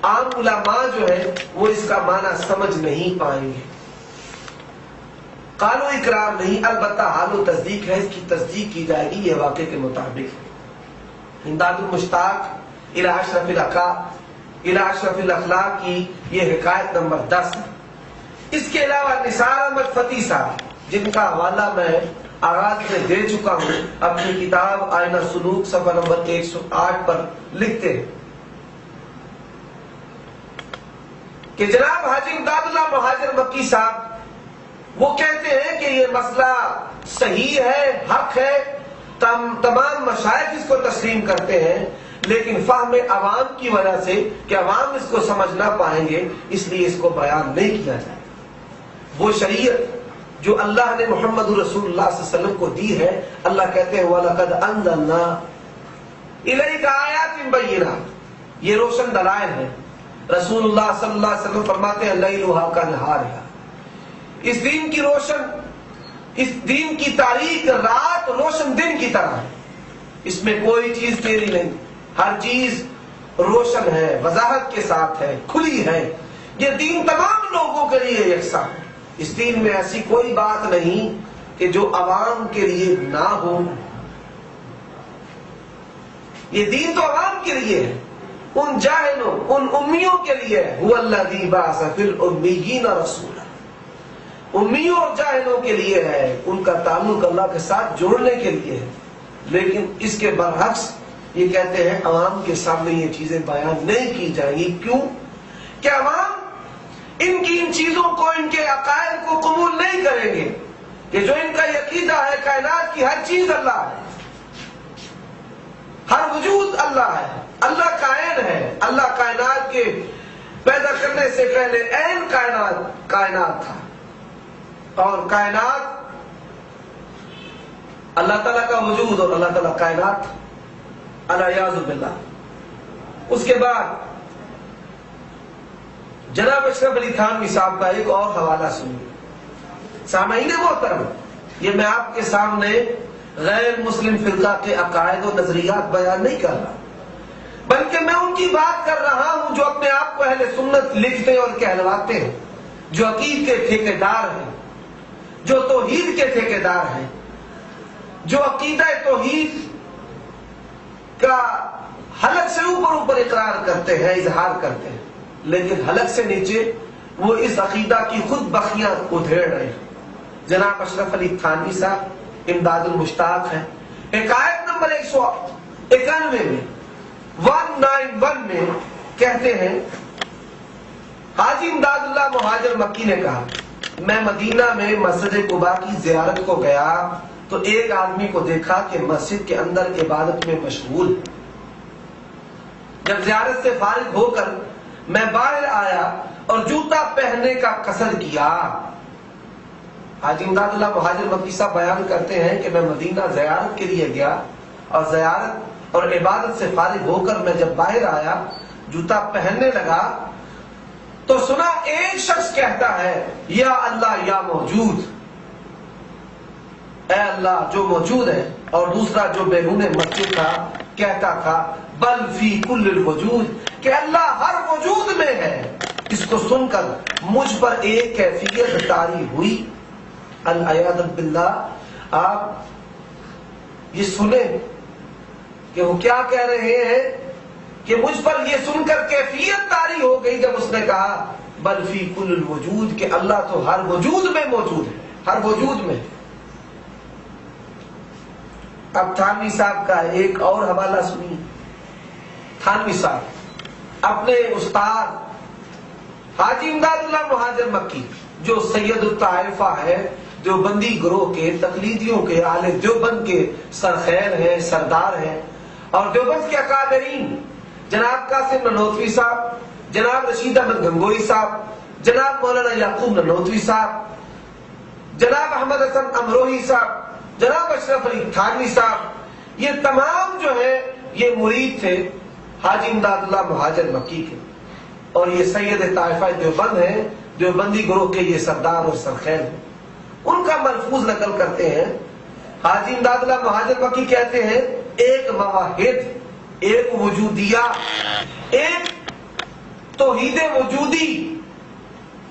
عام علماء جو ہے وہ اس کا معنی سمجھ نہیں پائیں گے۔ قال و اقرار نہیں، البتہ حال و تصدیق ہے، اس کی تصدیق کی جائے گی، یہ واقعے کے مطابق ہے۔ امداد المشتاق الى اشرف الاخلاق کی یہ حکایت نمبر 10 ہے۔ اس کے علاوہ نثار احمد فتیح صاحب جن کا حوالہ میں آغاز میں دے چکا ہوں، اپنی کتاب آئینہ سلوک صفحہ نمبر 108 پر لکھتے ہیں کہ جناب حاجی امداد اللہ مہاجر مکی صاحب وہ کہتے ہیں کہ یہ مسئلہ صحیح ہے، حق ہے، تمام مشائخ اس کو تسلیم کرتے ہیں، لیکن فہم عوام کی وجہ سے کہ عوام اس کو سمجھ نہ پائیں گے اس لیے اس کو بیان نہیں کیا جائے۔ وہ شریعت جو اللہ نے محمد رسول اللہ صلی اللہ علیہ وسلم کو دی ہے، اللہ کہتے ہیں وَلَقَدْ أَنزَلْنَا إِلَيْكَ آيَاتٍ بَيِّنَاتٍ، یہ روشن دلائل ہے۔ رسول اللہ صلی اللہ علیہ وسلم فرماتے ہیں لَيْلُهَا كَنَهَارِهَا، اس دین کی روشن، اس دین کی تاریخ رات روشن دن کی طرح ہے، اس میں کوئی چیز تیری نہیں، ہر چیز روشن ہے، وضاحت کے ساتھ ہے، کھلی ہے۔ یہ دین تمام لوگوں کے لیے یکساں ہے، اس دین میں ایسی کوئی بات نہیں کہ جو عوام کے لیے نہ ہو، یہ دین تو عوام کے لیے ہے، ان جاہلوں، ان امیوں کے لیے ہے۔ هُوَ الَّذِي بَعَثَ فِي الْأُمِّيِّينَ رَسُولًا، امیوں اور جاہلوں کے لیے ہے، ان کا تعلق اللہ کے ساتھ جوڑنے کے لیے ہے۔ لیکن اس کے برعکس یہ کہتے ہیں عوام کے سامنے یہ چیزیں بیان نہیں کی جائیں گی. کیوں؟ کہ عوام ان کی ان چیزوں کو، ان کے عقائد کو قبول نہیں کریں گے کہ جو ان کا عقیدہ ہے کائنات کی ہر چیز اللہ ہے، ہر وجود اللہ ہے، اللہ کائن ہے، اللہ کائنات کے پیدا کرنے سے پہلے عین کائنات تھا، اور کائنات اللہ تعالیٰ کا وجود اور اللہ تعالیٰ کائنات تھا، الیاذ باللہ. اس کے بعد جناب اشرف علی تھانوی صاحب کا ایک اور حوالہ سنیے. سامعین محترم، یہ میں آپ کے سامنے غیر مسلم فرقہ کے عقائد و نظریات بیان نہیں کر رہا، بلکہ میں ان کی بات کر رہا ہوں جو اپنے آپ کو اہل سنت لکھتے اور کہلواتے ہیں، جو عقید کے ٹھیکیدار ہیں، جو توحید کے ٹھیکیدار ہیں، جو عقیدہ توحید کا حلق سے اوپر اقرار کرتے ہیں، اظہار کرتے ہیں، لیکن حلق سے نیچے وہ اس عقیدہ کی خود بخیاں ادھیڑ رہے ہیں. جناب اشرف علی تھانوی صاحب امداد المشتاق ہیں. حکایت نمبر 191 میں 191 میں کہتے ہیں، حاجی امداد اللہ مہاجر مکی نے کہا، میں مدینہ میں مسجد قباء کی زیارت کو گیا تو ایک آدمی کو دیکھا کہ مسجد کے اندر عبادت میں مشغول. جب زیارت سے فارغ ہو کر میں باہر آیا اور جوتا پہننے کا قصد کیا. حاجی امداد اللہ مہاجر مکی صاحب بیان کرتے ہیں کہ میں مدینہ زیارت کے لیے گیا اور زیارت اور عبادت سے فارغ ہو کر میں جب باہر آیا جوتا پہننے لگا تو سنا ایک شخص کہتا ہے، یا اللہ یا موجود، اے اللہ جو موجود ہے، اور دوسرا جو بیرون مسجد تھا کہتا تھا، بل فی کل الوجود، کہ اللہ ہر وجود میں ہے. اس کو سن کر مجھ پر ایک کیفیت طاری ہوئی. الیاذ باللہ. آپ یہ سنیں کہ وہ کیا کہہ رہے ہیں کہ مجھ پر یہ سن کر کیفیت طاری ہو گئی جب اس نے کہا بل فی کل الوجود، کہ اللہ تو ہر وجود میں موجود ہے، ہر وجود میں. اب تھانوی صاحب کا ایک اور حوالہ سنیے. تھانوی صاحب اپنے استاد حاجی امداد اللہ مہاجر مکی، جو سید الطائفہ ہے، دیوبندی گروہ کے تقلیدیوں کے اہل دیوبند کے سرخیر ہیں، سردار ہیں، اور دیوبند کے اکابرین جناب قاسم ننوتوی صاحب، جناب رشید احمد گنگوئی صاحب، جناب مولانا یعقوب ننوتوی صاحب، جناب احمد حسن امروہی صاحب، جناب اشرف علی تھانوی صاحب، یہ تمام جو ہیں یہ مرید تھے حاجی امداد اللہ مہاجر مکی کے، اور یہ سید طائفہ دیوبند ہیں، دیوبندی گروہ کے یہ سردار اور سرخیر ہیں. ان کا ملفوظ نقل کرتے ہیں. حاجی امداد اللہ مہاجر مکی کہتے ہیں، ایک موحد، ایک وجودیہ، ایک توحید وجودی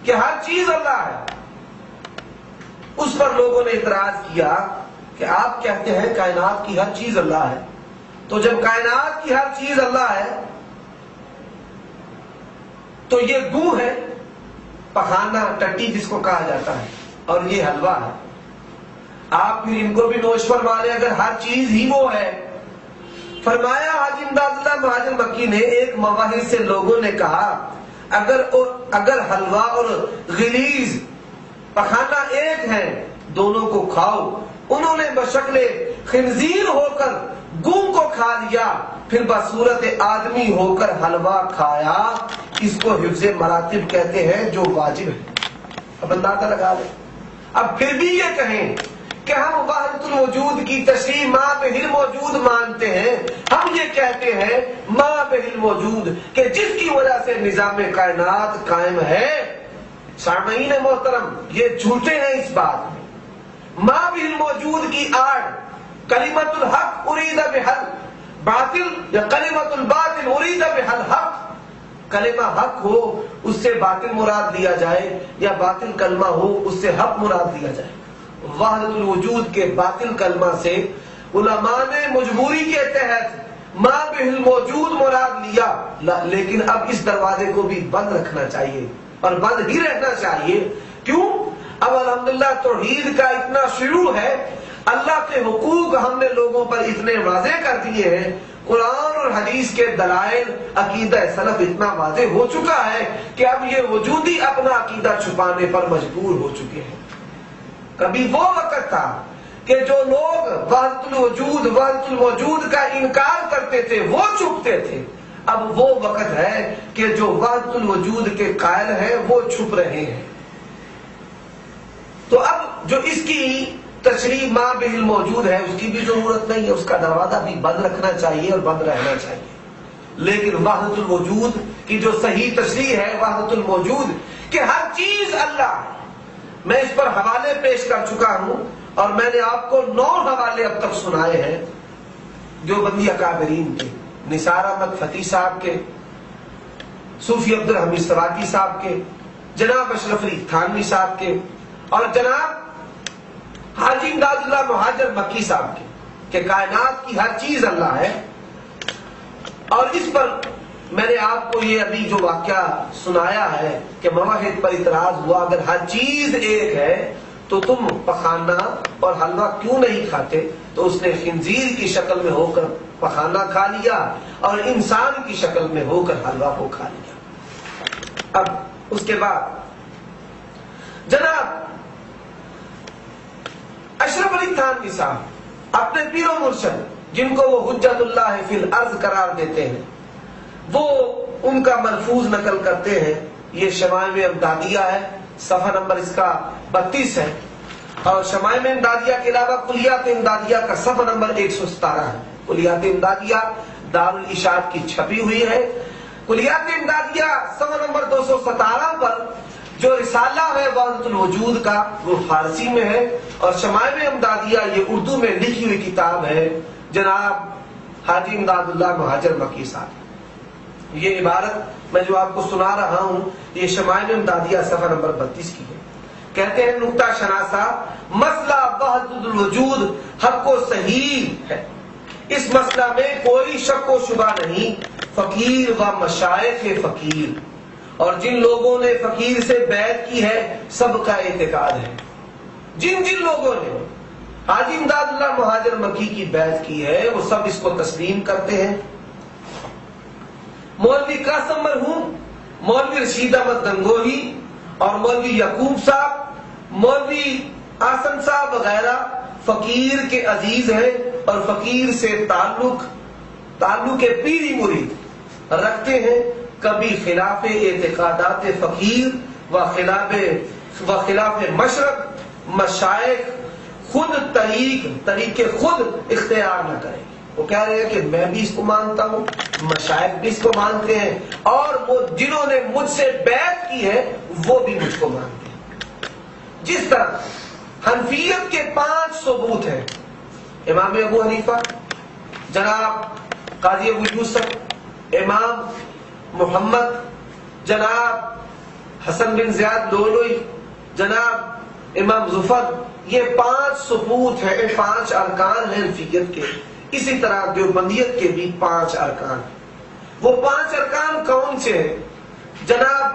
کہ ہر چیز اللہ ہے. اس پر لوگوں نے اعتراض کیا کہ آپ کہتے ہیں کائنات کی ہر چیز اللہ ہے، تو جب کائنات کی ہر چیز اللہ ہے تو یہ گو ہے، پخانا، ٹٹی جس کو کہا جاتا ہے، اور یہ حلوہ ہے. آپ پھر ان کو بھی نوش فرما لیں اگر ہر چیز ہی وہ ہے. فرمایا حاجی امداد اللہ مہاجر مکی نے، ایک موحد سے لوگوں نے کہا اگر حلوہ اور غلیظ پخانا ایک ہے، دونوں کو کھاؤ. انہوں نے بشکل خنزیر ہو کر گوں کو کھا لیا، پھر بصورت آدمی ہو کر حلوہ کھایا. اس کو حفظ مراتب کہتے ہیں جو واجب ہے. اب اندازہ لگا لیں. اب پھر بھی یہ کہیں کہ ہم وحدت الوجود کی تشریح ما بہ الموجود مانتے ہیں، ہم یہ کہتے ہیں ما بہ الموجود کہ جس کی وجہ سے نظام کائنات قائم ہے. سامعین محترم، یہ جھوٹے ہیں اس بات میں. ما بہ الموجود کی آڑ کلمت الحق ارید بحل باطل، یا کلمت الباطل ارید بحل حق. کلمہ حق ہو اس سے باطل مراد لیا جائے، یا باطل کلمہ ہو اس سے حق مراد لیا جائے. وحدت الوجود کے باطل کلمہ سے علماء نے مجبوری کے تحت ما بہ الموجود مراد لیا، لیکن اب اس دروازے کو بھی بند رکھنا چاہیے اور بند ہی رہنا چاہیے. کیوں؟ اب الحمدللہ توحید کا اتنا شروع ہے، اللہ کے حقوق ہم نے لوگوں پر اتنے واضح کر دیے ہیں، قرآن اور حدیث کے دلائل عقیدہ سلف اتنا واضح ہو چکا ہے کہ اب یہ وجودی اپنا عقیدہ چھپانے پر مجبور ہو چکے ہیں۔ کبھی وہ وقت تھا کہ جو لوگ وحدت الوجود وحدت الوجود کا انکار کرتے تھے وہ چھپتے تھے، اب وہ وقت ہے کہ جو وحدت الوجود کے قائل ہیں وہ چھپ رہے ہیں۔ تو اب جو اس کی تشریح ما بہ الموجود ہے اس کی بھی ضرورت نہیں ہے، اس کا دروازہ بھی بند رکھنا چاہیے اور بند رہنا چاہیے، لیکن وحدت الوجود کی جو صحیح تشریح ہے وحدت الموجود کہ ہر چیز اللہ ہے، میں اس پر حوالے پیش کر چکا ہوں اور میں نے آپ کو 9 حوالے اب تک سنائے ہیں دیوبندی اکابرین کے، نثار احمد فتح صاحب کے، صوفی عبد الحمید سواتی صاحب کے، جناب اشرف علی تھانوی صاحب کے اور جناب حاجی امداد اللہ مہاجر مکی صاحب کے، کہ کائنات کی ہر چیز اللہ ہے۔ اور اس پر میں نے آپ کو یہ ابھی جو واقعہ سنایا ہے کہ موحد پر اعتراض ہوا اگر ہر چیز ایک ہے تو تم پخانہ اور حلوہ کیوں نہیں کھاتے؟ تو اس نے خنزیر کی شکل میں ہو کر پخانہ کھا لیا اور انسان کی شکل میں ہو کر حلوہ کو کھا لیا۔ اب اس کے بعد جناب اشرف علی تھانوی صاحب اپنے پیر و مرشد جن کو وہ حجت اللہ فی الارض قرار دیتے ہیں وہ ان کا ملفوظ نقل کرتے ہیں، یہ شمائم امدادیہ ہے، صفحہ نمبر اس کا 32 ہے، اور شمائم امدادیہ کے علاوہ کلیات امدادیہ کا صفحہ نمبر 117 ہے۔ کلیات امدادیہ دارالاشاعت کی چھپی ہوئی ہے۔ کلیات امدادیہ صفحہ نمبر 217 پر جو رسالہ ہے وحدت الوجود کا وہ فارسی میں ہے، اور شمائم امدادیہ یہ اردو میں لکھی ہوئی کتاب ہے جناب حاجی امداد اللہ مہاجر مکی صاحب۔ یہ عبارت میں جو آپ کو سنا رہا ہوں یہ شمائم امدادیہ صفحہ نمبر 32 کی ہے۔ کہتے ہیں نکتہ شناسہ مسئلہ وحدت الوجود حق و صحیح ہے، اس مسئلہ میں کوئی شک و شبہ نہیں، فقیر و مشائخ فقیر اور جن لوگوں نے فقیر سے بیعت کی ہے سب کا اعتقاد ہے، جن لوگوں نے حاجی امداد اللہ مہاجر مکی کی بیعت کی ہے وہ سب اس کو تسلیم کرتے ہیں۔ مولوی قاسم مرحوم، مولوی رشید احمد گنگوہی اور مولوی یعقوب صاحب، مولوی آسن صاحب وغیرہ فقیر کے عزیز ہیں اور فقیر سے تعلق پیری مرید رکھتے ہیں، کبھی خلاف اعتقادات فقیر و خلاف مشرق مشائخ خود طریق خود اختیار نہ کریں۔ وہ کہہ رہے ہیں کہ میں بھی اس کو مانتا ہوں، مشائخ بھی اس کو مانتے ہیں، اور وہ جنہوں نے مجھ سے بیعت کی ہے وہ بھی مجھ کو مانتے ہیں۔ جس طرح حنفیت کے 5 ثبوت ہیں، امام ابو حنیفہ، جناب قاضی ابو یوسف، امام محمد، جناب حسن بن زیاد لولوی، جناب امام ظفر، یہ 5 ثبوت ہیں، 5 ارکان ہیں حنفیت کے۔ اسی طرح دیوبندیت کے بھی 5 ارکان۔ وہ 5 ارکان کون سے ہیں؟ جناب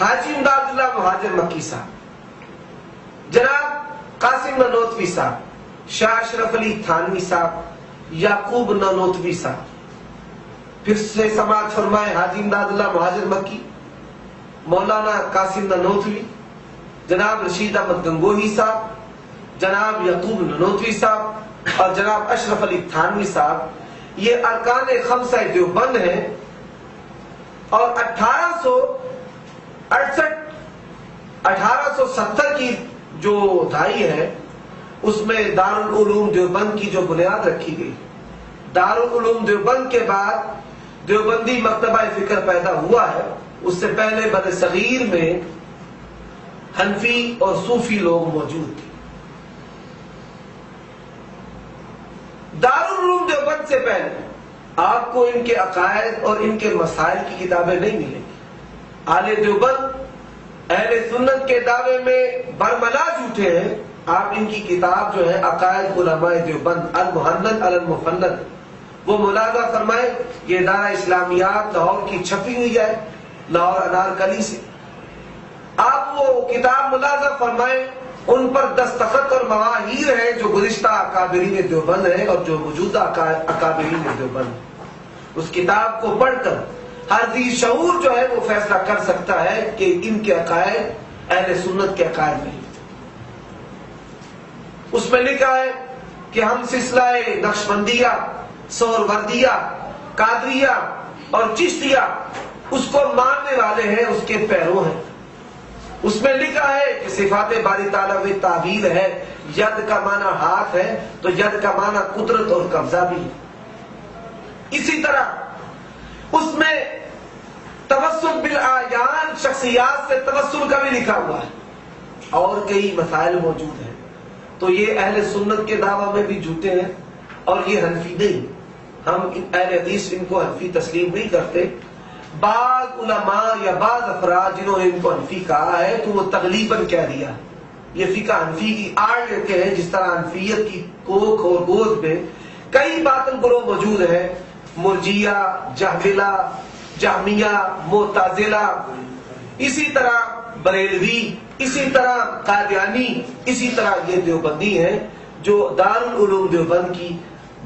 حاجی امداد اللہ مہاجر مکی صاحب، جناب قاسم نانوتوی صاحب، شاہ اشرف علی تھانوی صاحب، یعقوب نانوتوی صاحب، پھر سے سماعت فرمائے حاجی امداد اللہ مہاجر مکی، مولانا قاسم نانوتوی، جناب رشید احمد گنگوہی صاحب، جناب یعقوب نانوتوی صاحب اور جناب اشرف علی تھانوی صاحب، یہ ارکان خمسہ دیوبند ہیں۔ اور 1870 کی جو دھائی ہے اس میں دارالعلوم دیوبند کی جو بنیاد رکھی گئی، دارالعلوم دیوبند کے بعد دیوبندی مکتبہ فکر پیدا ہوا ہے، اس سے پہلے بر صغیر میں حنفی اور صوفی لوگ موجود تھے۔ دارالعلوم دیوبند سے پہلے آپ کو ان کے عقائد اور ان کے مسائل کی کتابیں نہیں ملیں گی۔ اہل دیوبند اہل سنت کے دعوے میں برملا جھوٹے ہیں۔ آپ ان کی کتاب جو ہے عقائد علماء دیوبند المحند علی المفند، وہ ملاحظہ فرمائے، یہ ادارہ اسلامیات لاہور کی چھپی ہوئی ہے، لاہور انارکلی سے۔ آپ وہ کتاب ملاحظہ فرمائیں ان پر دستخط اور مواہیر ہے جو گزشتہ اکابرین دیوبند ہے اور جو موجودہ اکابرین دیوبند۔ اس کتاب کو پڑھ کر ہر ذی شعور جو ہے وہ فیصلہ کر سکتا ہے کہ ان کے عقائد اہل سنت کے عقائد نہیں۔ اس میں لکھا ہے کہ ہم سلسلہ نقشبندیہ، سہروردیہ، قادریہ اور چشتیہ اس کو ماننے والے ہیں، اس کے پیرو ہیں۔ اس میں لکھا ہے کہ صفات باری تعالیٰ میں تعبیر ہے، ید کا معنی ہاتھ ہے تو ید کا معنی قدرت اور قبضہ بھی ہے۔ اسی طرح اس میں توسل بالآیان، شخصیات سے توسل کا بھی لکھا ہوا ہے، اور کئی مسائل موجود ہیں۔ تو یہ اہل سنت کے دعویٰ میں بھی جھوٹے ہیں، اور یہ حنفی نہیں۔ ہم اہل حدیث ان کو حنفی تسلیم نہیں کرتے۔ بعض علماء یا بعض افراد جنہوں نے ان کو حنفی کہا ہے تو وہ تغلیباً کہہ دیا، یہ فقہ حنفی کی آڑ لیتے ہیں، جس طرح حنفیت کی کوکھ اور گوشت میں کئی باطل گروہ موجود ہیں، مرجیہ، جہملہ، جہمیہ، معتزلہ، اسی طرح بریلوی، اسی طرح قادیانی، اسی طرح یہ دیوبندی ہیں جو دارالعلوم دیوبند کی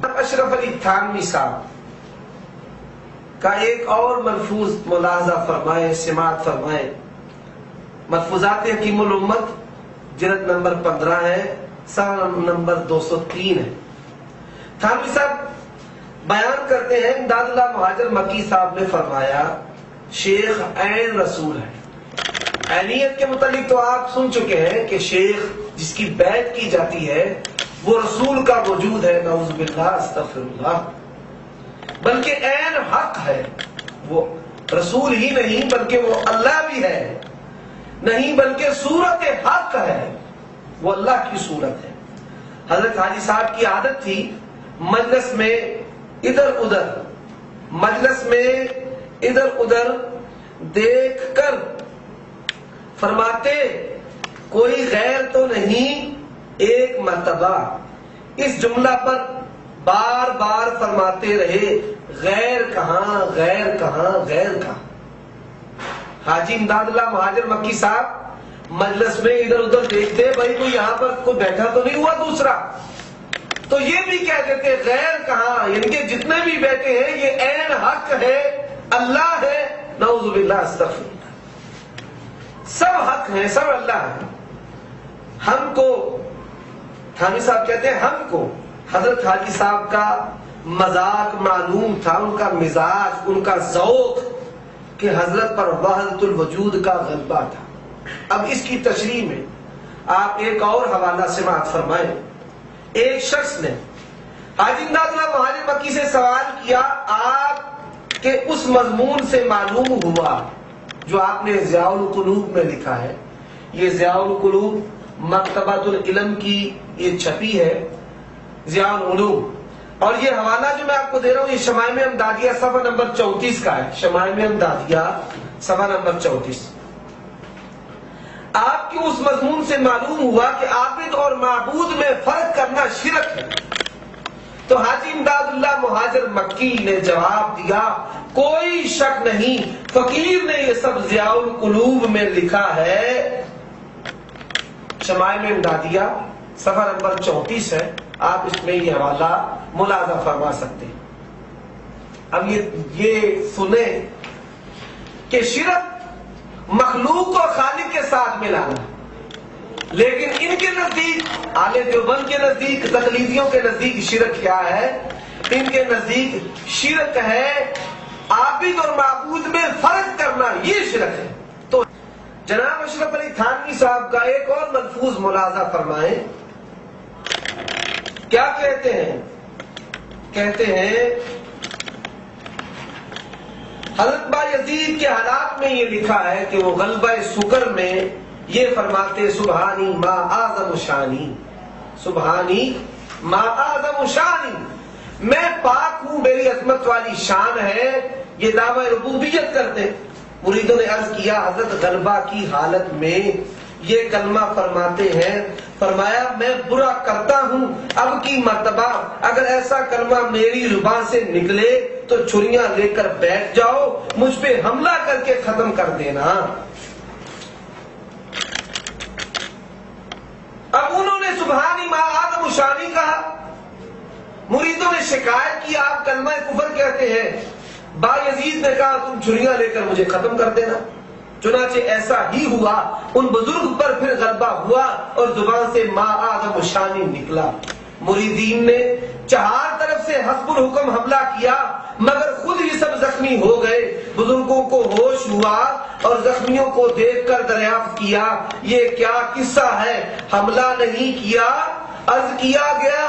اشرف علی تھانوی صاحب کا ایک اور ملفوظ ملاحظہ فرمائے، سماعت فرمائے۔ ملفوظات حکیم الامت جلد نمبر 15 ہے، صفحہ نمبر 203 ہے۔ تھانوی صاحب بیان کرتے ہیں، امداد اللہ مہاجر مکی صاحب نے فرمایا شیخ عین رسول ہے۔ عینیت کے متعلق تو آپ سن چکے ہیں کہ شیخ جس کی بیعت کی جاتی ہے وہ رسول کا وجود ہے، نعوذ باللہ، استغفر اللہ، بلکہ عین حق ہے، وہ رسول ہی نہیں بلکہ وہ اللہ بھی ہے، نہیں بلکہ صورت حق ہے، وہ اللہ کی صورت ہے۔ حضرت حاجی صاحب کی عادت تھی مجلس میں ادھر ادھر دیکھ کر فرماتے کوئی غیر تو نہیں، ایک مرتبہ اس جملہ پر بار بار فرماتے رہے غیر کہاں، غیر کہاں، غیر کہاں۔ حاجی امداد اللہ مہاجر مکی صاحب مجلس میں ادھر ادھر دیکھتے، بھائی کوئی یہاں پر کوئی بیٹھا تو نہیں ہوا دوسرا، تو یہ بھی کہہ دیتے غیر کہاں، یعنی کہ جتنے بھی بیٹھے ہیں یہ عین حق ہے، اللہ ہے، نعوذ باللہ، استغفر اللہ، سب حق ہیں، سب اللہ ہے۔ ہم کو تھانوی صاحب کہتے ہیں ہم کو حضرت حاجی صاحب کا مذاق معلوم تھا، ان کا مزاج، ان کا ذوق، کہ حضرت پر وحدت الوجود کا غلبہ تھا۔ اب اس کی تشریح میں آپ ایک اور حوالہ سماعت فرمائیں۔ ایک شخص نے حاجی امداد اللہ مہاجر مکی سے سوال کیا، آپ کے اس مضمون سے معلوم ہوا جو آپ نے ضیاء القلوب میں لکھا ہے۔ یہ ضیاء القلوب مکتبۃ العلم کی یہ چھپی ہے، ضیاء العلوم، اور یہ حوالہ جو میں آپ کو دے رہا ہوں یہ شمائم امدادیہ صفحہ نمبر 34 کا ہے، شمائم امدادیہ صفحہ نمبر 34۔ آپ کے اس مضمون سے معلوم ہوا کہ عابد اور معبود میں فرق کرنا شرک ہے۔ تو حاجی امداد اللہ مہاجر مکی نے جواب دیا کوئی شک نہیں، فقیر نے یہ سب ضیاء القلوب میں لکھا ہے، شمائم امدادیہ صفحہ نمبر 34 ہے، آپ اس میں یہ حوالہ ملاحظہ فرما سکتے ہیں۔ اب یہ سنیں کہ شرک مخلوق کو خالق کے ساتھ ملانا، لیکن ان کے نزدیک، اہل دیوبند کے نزدیک، تقلیدیوں کے نزدیک شرک کیا ہے؟ ان کے نزدیک شرک ہے عابد اور معبود میں فرق کرنا، یہ شرک ہے۔ تو جناب اشرف علی تھانوی صاحب کا ایک اور ملفوظ ملاحظہ فرمائیں، کیا کہتے ہیں؟ کہتے ہیں حضرت بایزید کے حالات میں یہ لکھا ہے کہ وہ غلبہ سکر میں یہ فرماتے سبحانی ما اعظم شانی، سبحانی ما اعظم شانی، میں پاک ہوں، میری عظمت والی شان ہے، یہ دعوی ربوبیت کرتے۔ مریدوں نے عرض کیا حضرت غلبہ کی حالت میں یہ کلمہ فرماتے ہیں، فرمایا میں برا کرتا ہوں، اب کی مرتبہ اگر ایسا کلمہ میری زبان سے نکلے تو چھریاں لے کر بیٹھ جاؤ، مجھ پہ حملہ کر کے ختم کر دینا۔ نے سبحانی ما آدم شانی کہا، مریدوں نے شکایت کی آپ کلمہ کفر کہتے ہیں، بایزید نے کہا تم چھریاں لے کر مجھے ختم کر دینا۔ چنانچہ ایسا ہی ہوا، ان بزرگ پر پھر غلبہ ہوا اور زبان سے ما آدم شانی نکلا۔ مریدین نے چار طرف سے حسب الحکم حملہ کیا مگر خود ہی سب زخمی ہو گئے۔ بزرگوں کو ہوش ہوا اور زخمیوں کو دیکھ کر دریافت کیا یہ کیا قصہ ہے، حملہ نہیں کیا، عرض کیا گیا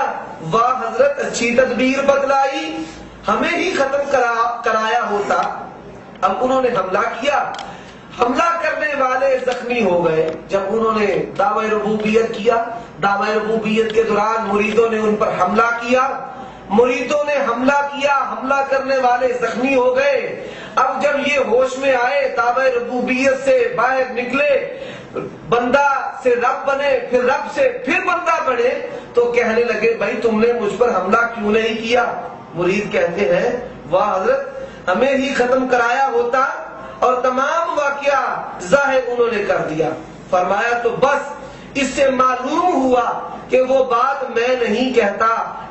واہ حضرت اچھی تدبیر بدلائی، ہمیں ہی ختم کرایا ہوتا۔ اب انہوں نے حملہ کیا، حملہ کرنے والے زخمی ہو گئے۔ جب انہوں نے دعوی ربوبیت کیا، دعوی ربوبیت کے دوران مریدوں نے ان پر حملہ کیا، مریدوں نے حملہ کیا، حملہ کرنے والے زخمی ہو گئے۔ اب جب یہ ہوش میں آئے، دعوی ربوبیت سے باہر نکلے، بندہ سے رب بنے، پھر رب سے پھر بندہ بنے، تو کہنے لگے بھائی تم نے مجھ پر حملہ کیوں نہیں کیا؟ مرید کہتے ہیں واہ حضرت ہمیں ہی ختم کرایا ہوتا، اور تمام واقعہ ظاہر انہوں نے کر دیا۔ فرمایا تو بس اس سے معلوم ہوا کہ وہ بات میں نہیں کہتا،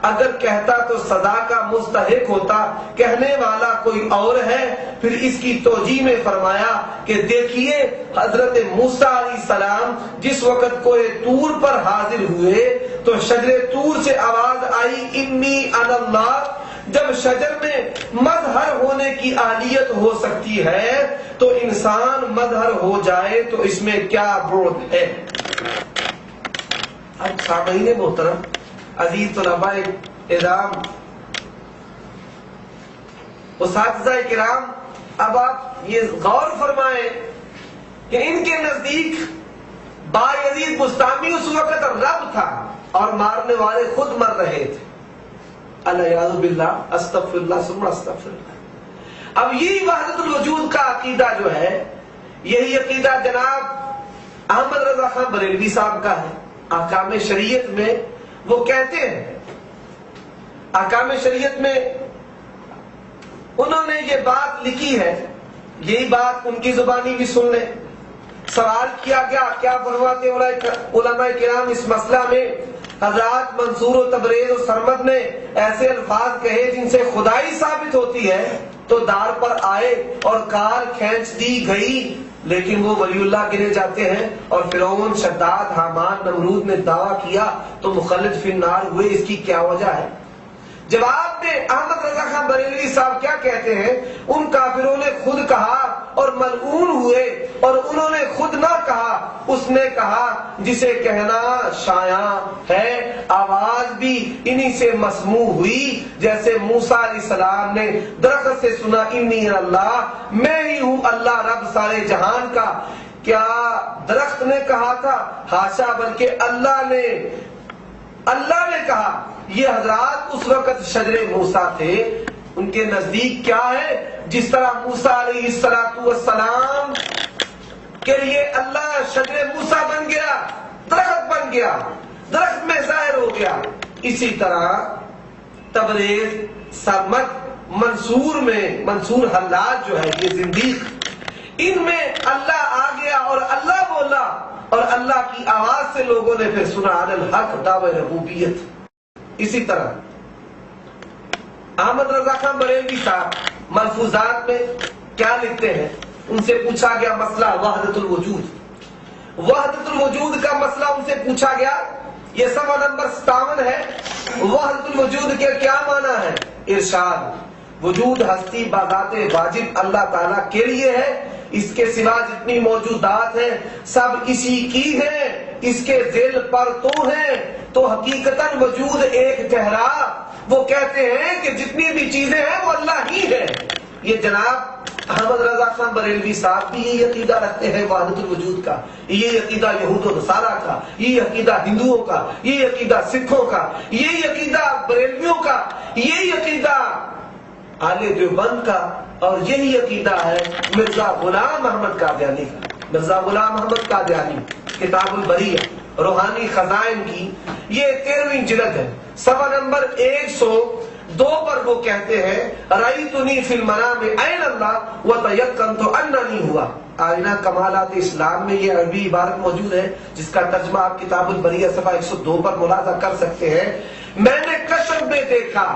اگر کہتا تو سزا کا مستحق ہوتا، کہنے والا کوئی اور ہے۔ پھر اس کی توجیہ میں فرمایا کہ دیکھیے حضرت موسیٰ علیہ السلام جس وقت کوہ طور پر حاضر ہوئے تو شجر طور سے آواز آئی انی انا اللہ۔ جب شجر میں مظہر ہونے کی اہلیت ہو سکتی ہے تو انسان مظہر ہو جائے تو اس میں کیا برود ہے؟ اب سامعین محترم، عزیز طلباء کرام، اساتذہ کرام، اب آپ یہ غور فرمائیں کہ ان کے نزدیک بایزید بستامی اس وقت رب تھا اور مارنے والے خود مر رہے تھے۔ الیاذ باللہ، استغفر اللہ ثم استغفر اللہ۔ اب یہی وحدت الوجود کا عقیدہ جو ہے، یہی عقیدہ جناب احمد رضا خان بریلوی صاحب کا ہے۔ احکام شریعت میں وہ کہتے ہیں، احکام شریعت میں انہوں نے یہ بات لکھی ہے، یہی بات ان کی زبانی بھی سن لیں۔ سوال کیا گیا کیا فرماتے علماء کرام اس مسئلہ میں؟ حضرات منصور و تبریز و سرمد نے ایسے الفاظ کہے جن سے خدائی ثابت ہوتی ہے تو دار پر آئے اور کار کھینچ دی گئی، لیکن وہ ولی اللہ گنے جاتے ہیں۔ اور فرعون، شداد، حامان، نمرود نے دعویٰ کیا تو مخلد فی النار ہوئے، اس کی کیا وجہ ہے؟ جواب میں احمد رضا خان بریلوی صاحب کیا کہتے ہیں؟ ان کافروں نے خود کہا اور ملعون ہوئے، اور انہوں نے خود نہ کہا، اس نے کہا جسے کہنا شایع ہے۔ آواز بھی انہی سے مسموع ہوئی جیسے موسیٰ علیہ السلام نے درخت سے سنا انی اللہ، میں ہی ہوں اللہ رب سارے جہان کا۔ کیا درخت نے کہا تھا؟ حاشا، بلکہ اللہ نے کہا۔ یہ حضرات اس وقت شجر موسیٰ تھے، ان کے نزدیک کیا ہے؟ جس طرح موسیٰ علیہ السلام کے لیے اللہ شجر موسیٰ بن گیا، درخت بن گیا، درخت میں ظاہر ہو گیا، اسی طرح تبریز، سرمد، منصور حلاج جو ہے یہ زندیق، ان میں اللہ آ گیا اور اللہ بولا، اور اللہ کی آواز سے لوگوں نے پھر سنا علی الحق دعوی ربوبیت۔ اسی طرح احمد رضا خان بریلوی صاحب ملفوظات میں کیا لکھتے ہیں؟ ان سے پوچھا گیا مسئلہ وحدت الوجود، وحدت الوجود کا مسئلہ ان سے پوچھا گیا، یہ صفحہ نمبر 57 ہے۔ وحدت الوجود کے کیا معنی ہے؟ ارشاد، وجود ہستی بذات واجب اللہ تعالیٰ کے لیے ہے، اس کے سوا جتنی موجودات ہیں سب اسی کی ہیں، اس کے ذیل پر تو ہیں، تو حقیقتاً وجود ایک ٹھہرا۔ وہ کہتے ہیں کہ جتنی بھی چیزیں ہیں وہ اللہ ہی ہے۔ یہ جناب احمد رضا خان بریلوی صاحب بھی یہی عقیدہ رکھتے ہیں وحدت الوجود کا، یہ عقیدہ یہود و نصارہ کا، یہ عقیدہ ہندوؤں کا، یہ عقیدہ سکھوں کا، یہی عقیدہ بریلویوں کا، یہی عقیدہ اہل دیوبند کا، اور یہی عقیدہ ہے مرزا غلام محمد قادیانی کا۔ مرزا غلام محمد قادیانی کتاب البریہ روحانی خزائن کی یہ 13ویں جلد ہے، صفحہ نمبر 2 پر وہ کہتے ہیں رأیتنی فی المنام عین اللہ وتیقنت اننی ہوا۔ آئینہ کمالات اسلام میں یہ عربی عبارت موجود ہے جس کا ترجمہ آپ کتاب البریہ صفحہ 102 پر ملاحظہ کر سکتے ہیں۔ میں نے کشف میں دیکھا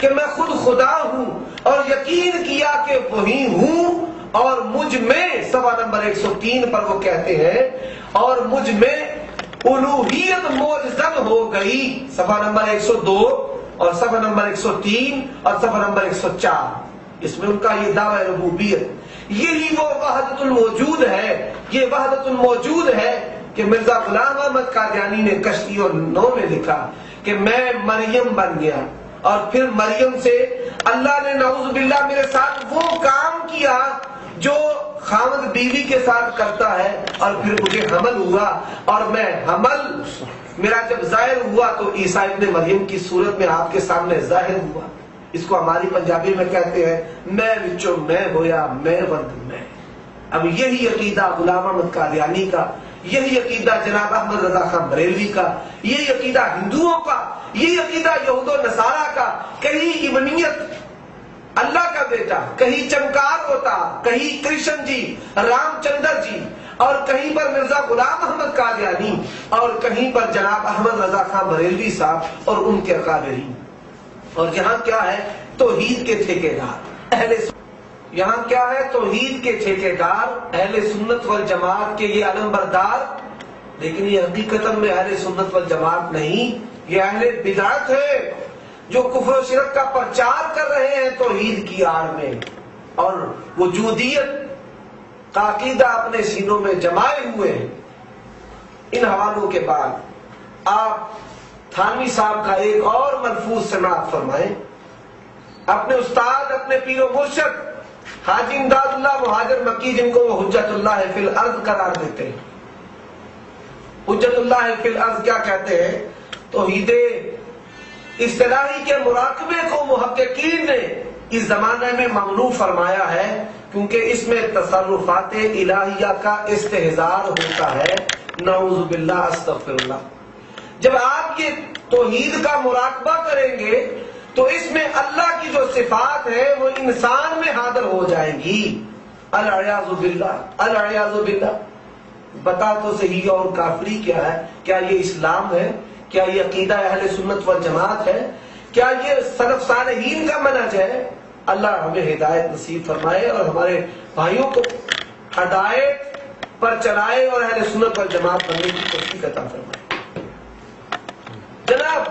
کہ میں خود خدا ہوں اور یقین کیا کہ وہی ہوں، اور مجھ میں صفحہ نمبر 103 پر وہ کہتے ہیں اور مجھ میں الوہیت موجزم ہو گئی، صفحہ نمبر 102 اور صفحہ نمبر 103 اور صفحہ نمبر 104۔ اس میں ان کا یہ دعوی ربوبیت، یہی وہ وحدت الموجود ہے، یہ وحدت الموجود ہے کہ مرزا غلام احمد قادیانی نے کشتی اور 9 میں لکھا کہ میں مریم بن گیا، اور پھر مریم سے اللہ نے نعوذ باللہ میرے ساتھ وہ کام کیا جو خاوند بیوی کے ساتھ کرتا ہے، اور پھر مجھے حمل ہوا، اور میں حمل میرا جب ظاہر ہوا تو عیسیٰ ابن مریم کی صورت میں آپ کے سامنے ظاہر ہوا۔ اس کو ہماری پنجابی میں کہتے ہیں میں وچوں میں ہویا میں ود میں۔ اب یہی عقیدہ غلام احمد قادیانی کا، یہی عقیدہ جناب احمد رضا خان بریلوی کا، یہی عقیدہ ہندوؤں کا، یہی عقیدہ یہود و نصارہ کا۔ کہیں ابنیت اللہ کا بیٹا، کہیں چمکار ہوتا، کہیں کرشن جی، رام چندر جی، اور کہیں پر مرزا غلام احمد قادیانی، اور کہیں پر جناب احمد رضا خان بریلوی صاحب اور ان کے اکابرین۔ اور یہاں کیا ہے؟ توحید کے ٹھیکیدار اہل سنت، یہاں کیا ہے؟ توحید کے ٹھیکیدار اہل سنت والجماعت کے یہ علم بردار، لیکن یہ حقیقت میں اہل سنت والجماعت نہیں، یہ اہل بدعت ہے جو کفر و شرک کا پرچار کر رہے ہیں توحید کی آڑ میں، اور وجودیت کا عقیدہ اپنے سینوں میں جمائے ہوئے ہیں۔ ان حوالوں کے بعد آپ تھانوی صاحب کا ایک اور ملفوظ سماعت فرمائیں، اپنے استاد، اپنے پیر و مرشد حاجی امداد اللہ مہاجر مکی، جن کو وہ حجت اللہ فی الارض قرار دیتے ہیں۔ حجت اللہ فی الارض کیا کہتے ہیں؟ توحید اصطلاحی کے مراقبے کو محققین نے اس زمانے میں ممنوع فرمایا ہے، کیونکہ اس میں تصرفات الہیہ کا استحضار ہوتا ہے، نعوذ باللہ استغفر اللہ۔ جب آپ یہ توحید کا مراقبہ کریں گے تو اس میں اللہ کی جو صفات ہے وہ انسان میں حاضر ہو جائیں گی، العیاذ باللہ، العیاذ باللہ۔ بتا تو صحیح اور کافری کیا ہے؟ کیا یہ اسلام ہے؟ کیا یہ عقیدہ اہل سنت والجماعت ہے؟ کیا یہ سلف صالحین کا منہج ہے؟ اللہ ہمیں ہدایت نصیب فرمائے اور ہمارے بھائیوں کو ہدایت پر چلائے اور اہل سنت والجماعت بننے کی توفیق عطا فرمائے۔ جناب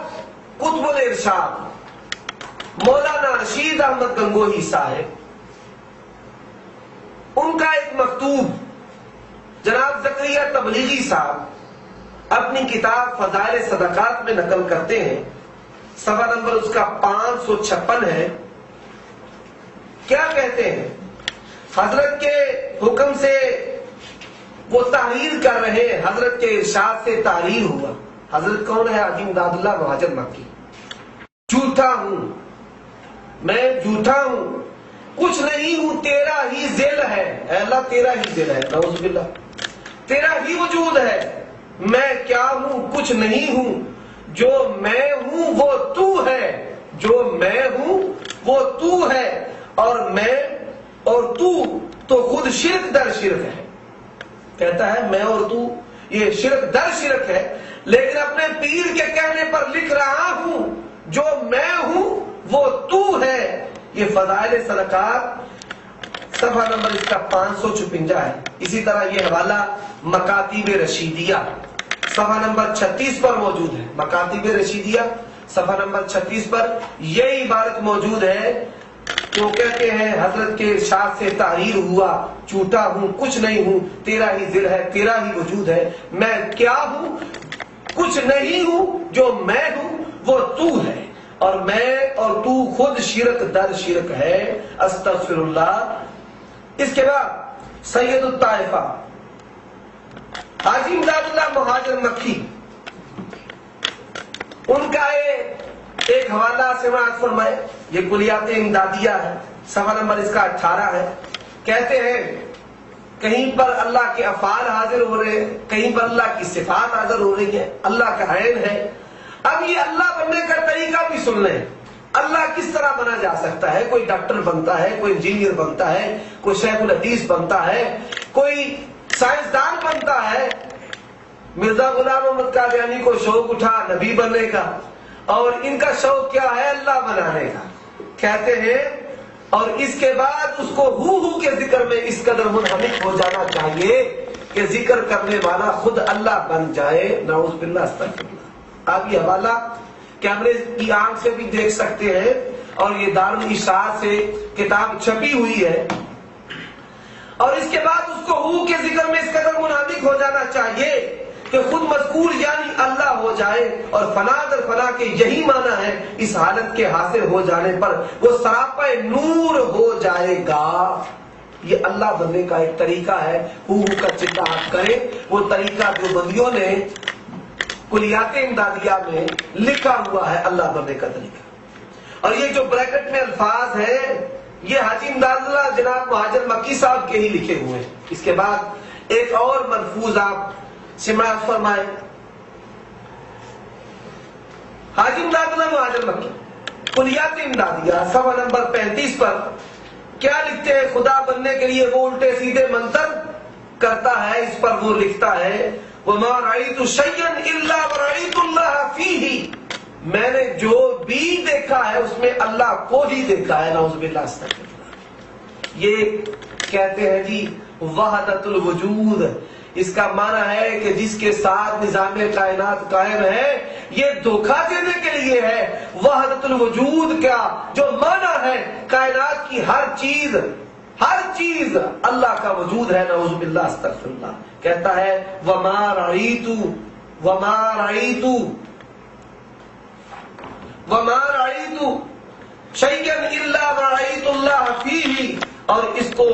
قطب الارشاد مولانا رشید احمد گنگوہی صاحب، ان کا ایک مکتوب جناب زکریہ تبلیغی صاحب اپنی کتاب فضائل صدقات میں نقل کرتے ہیں، صفحہ نمبر اس کا 556 ہے۔ کیا کہتے ہیں؟ حضرت کے حکم سے وہ تحریر کر رہے ہیں، حضرت کے ارشاد سے تحریر ہوا۔ حضرت کون ہے؟ حاجی امداد اللہ مہاجر مکی۔ جھوٹا ہوں، میں جھوٹا ہوں، کچھ نہیں ہوں، تیرا ہی ذل ہے، اے اللہ تیرا ہی ذل ہے، نعوذ باللہ، تیرا ہی وجود ہے، میں کیا ہوں؟ کچھ نہیں ہوں، جو میں ہوں وہ تو ہے، جو میں ہوں وہ تو ہے، اور میں اور تو خود شرک در شرک ہے۔ کہتا ہے میں اور تو یہ شرک در شرک ہے، لیکن اپنے پیر کے کہنے پر لکھ رہا ہوں جو میں ہوں وہ تو ہے۔ یہ فضائل صدقات صفحہ نمبر اس کا 556 ہے۔ اسی طرح یہ حوالہ مکاتب رشیدیہ صفحہ نمبر 36 پر موجود ہے۔ مکاتب رشیدیہ صفحہ نمبر 36 پر یہ عبارت موجود ہے تو کہتے ہیں حضرت کے ارشاد سے تحریر ہوا، جھوٹا ہوں، کچھ نہیں ہوں، تیرا ہی ذل ہے، تیرا ہی وجود ہے، میں کیا ہوں؟ کچھ نہیں ہوں، جو میں ہوں وہ تو ہے، اور میں اور تو خود شرک در شرک ہے، استغفر اللہ۔ اس کے بعد سید الطائفہ حاجی امداد اللہ مہاجر مکی، ان کا ایک حوالہ سماعت فرمائے، یہ کلیات امدادیہ ہے، صفحہ نمبر اس کا 18 ہے۔ کہتے ہیں کہیں پر اللہ کے افعال حاضر ہو رہے ہیں، کہیں پر اللہ کی صفات حاضر ہو رہی ہے، اللہ کا عین ہے۔ اب یہ اللہ بننے کا طریقہ بھی سن لیں۔ اللہ کس طرح بنا جا سکتا ہے؟ کوئی ڈاکٹر بنتا ہے، کوئی انجینئر بنتا ہے، کوئی شیخ الحدیث بنتا ہے، کوئی سائنسدان بنتا ہے۔ مرزا غلام محمد قادیانی کو شوق اٹھا نبی بننے کا، اور ان کا شوق کیا ہے؟ اللہ بنانے کا۔ کہتے ہیں اور اس کے بعد اس کو ہو کے ذکر میں اس قدر منہمک ہو جانا چاہیے کہ ذکر کرنے والا خود اللہ بن جائے۔ نعوذ باللہ، استغفر اللہ۔ آپ یہ حوالہ کیمرے کی آنکھ سے بھی دیکھ سکتے ہیں، اور یہ دارالاشاعت سے کتاب چھپی ہوئی ہے۔ اور اس کے بعد اس کو ہو کے ذکر میں اس قدر منہمک ہو جانا چاہیے کہ خود مذکور یعنی اللہ ہو جائے، اور فنا در فنا کے یہی معنی ہے اس حالت کے حاصل ہو جانے پر وہ سراپا نور ہو جائے گا۔ یہ اللہ بننے کا ایک طریقہ ہے۔ ہو کا چلہ آپ کریں، وہ طریقہ جو بندیوں نے کلیات امدادیہ میں لکھا ہوا ہے اللہ بننے کا طریقہ۔ اور یہ جو بریکٹ میں الفاظ ہیں یہ حاجی امداد اللہ جناب مہاجر مکی صاحب کے ہی لکھے ہوئے ہیں۔ اس کے بعد ایک اور ملفوظ آپ سماعت فرمائیں۔ حاجی امداد اللہ مہاجر مکی کلیات امدادیہ صفحہ نمبر 35 پر کیا لکھتے ہیں؟ خدا بننے کے لیے وہ الٹے سیدھے منتر کرتا ہے، اس پر وہ لکھتا ہے وَمَا رَأَيْتُ شَيْئًا إِلَّا وَرَأَيْتُ اللَّهَ فِيهِ، میں نے جو بھی دیکھا ہے اس میں اللہ کو ہی دیکھا ہے۔ نعوذ باللہ، استغفر اللہ۔ یہ کہتے ہیں جی وحدت الوجود، اس کا معنی ہے کہ جس کے ساتھ نظام کائنات قائم ہے یہ دھوکہ دینے کے لیے ہے۔ وحدت الوجود کا جو معنی ہے کائنات کی ہر چیز اللہ کا وجود ہے۔ نعوذ باللہ، استغفر اللہ۔ کہتا ہے وَمَا رَأَيْتُ شَيْئًا إِلَّا وَرَأَيْتُ اللَّهَ فِيهِ، اور اس کو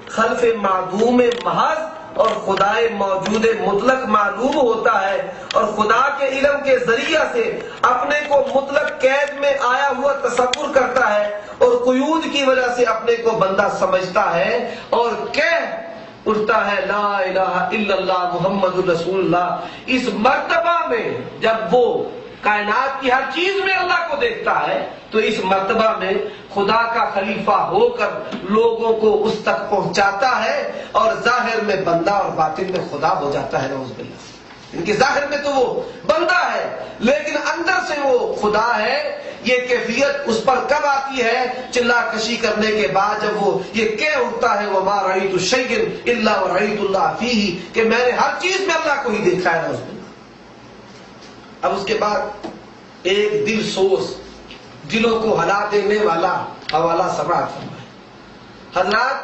خلف معدوم محض اور خدائے موجود مطلق معلوم ہوتا ہے، اور خدا کے علم کے ذریعہ سے اپنے کو مطلق قید میں آیا ہوا تصور کرتا ہے، اور قیود کی وجہ سے اپنے کو بندہ سمجھتا ہے، اور کہہ اٹھتا ہے لا الہ الا اللہ محمد رسول اللہ۔ اس مرتبہ میں جب وہ کائنات کی ہر چیز میں اللہ کو دیکھتا ہے تو اس مرتبہ میں خدا کا خلیفہ ہو کر لوگوں کو اس تک پہنچاتا ہے، اور ظاہر میں بندہ اور باطن میں خدا ہو جاتا ہے۔ نعوذ باللہ، ان کے ظاہر میں تو وہ بندہ ہے لیکن اندر سے وہ خدا ہے۔ یہ کیفیت اس پر کب آتی ہے؟ چلا کشی کرنے کے بعد جب وہ یہ کہہ اٹھتا ہے وَمَا رَأَيْتُ شَيْئًا إِلَّا وَرَأَيْتُ اللَّهَ فِيهِ، کہ میں نے ہر چیز میں اللہ کو ہی دیکھا ہے۔ نعوذ باللہ۔ اب اس کے بعد ایک دل سوز، دلوں کو ہلا دینے والا حوالہ سماعت فرمائے۔ حضرات،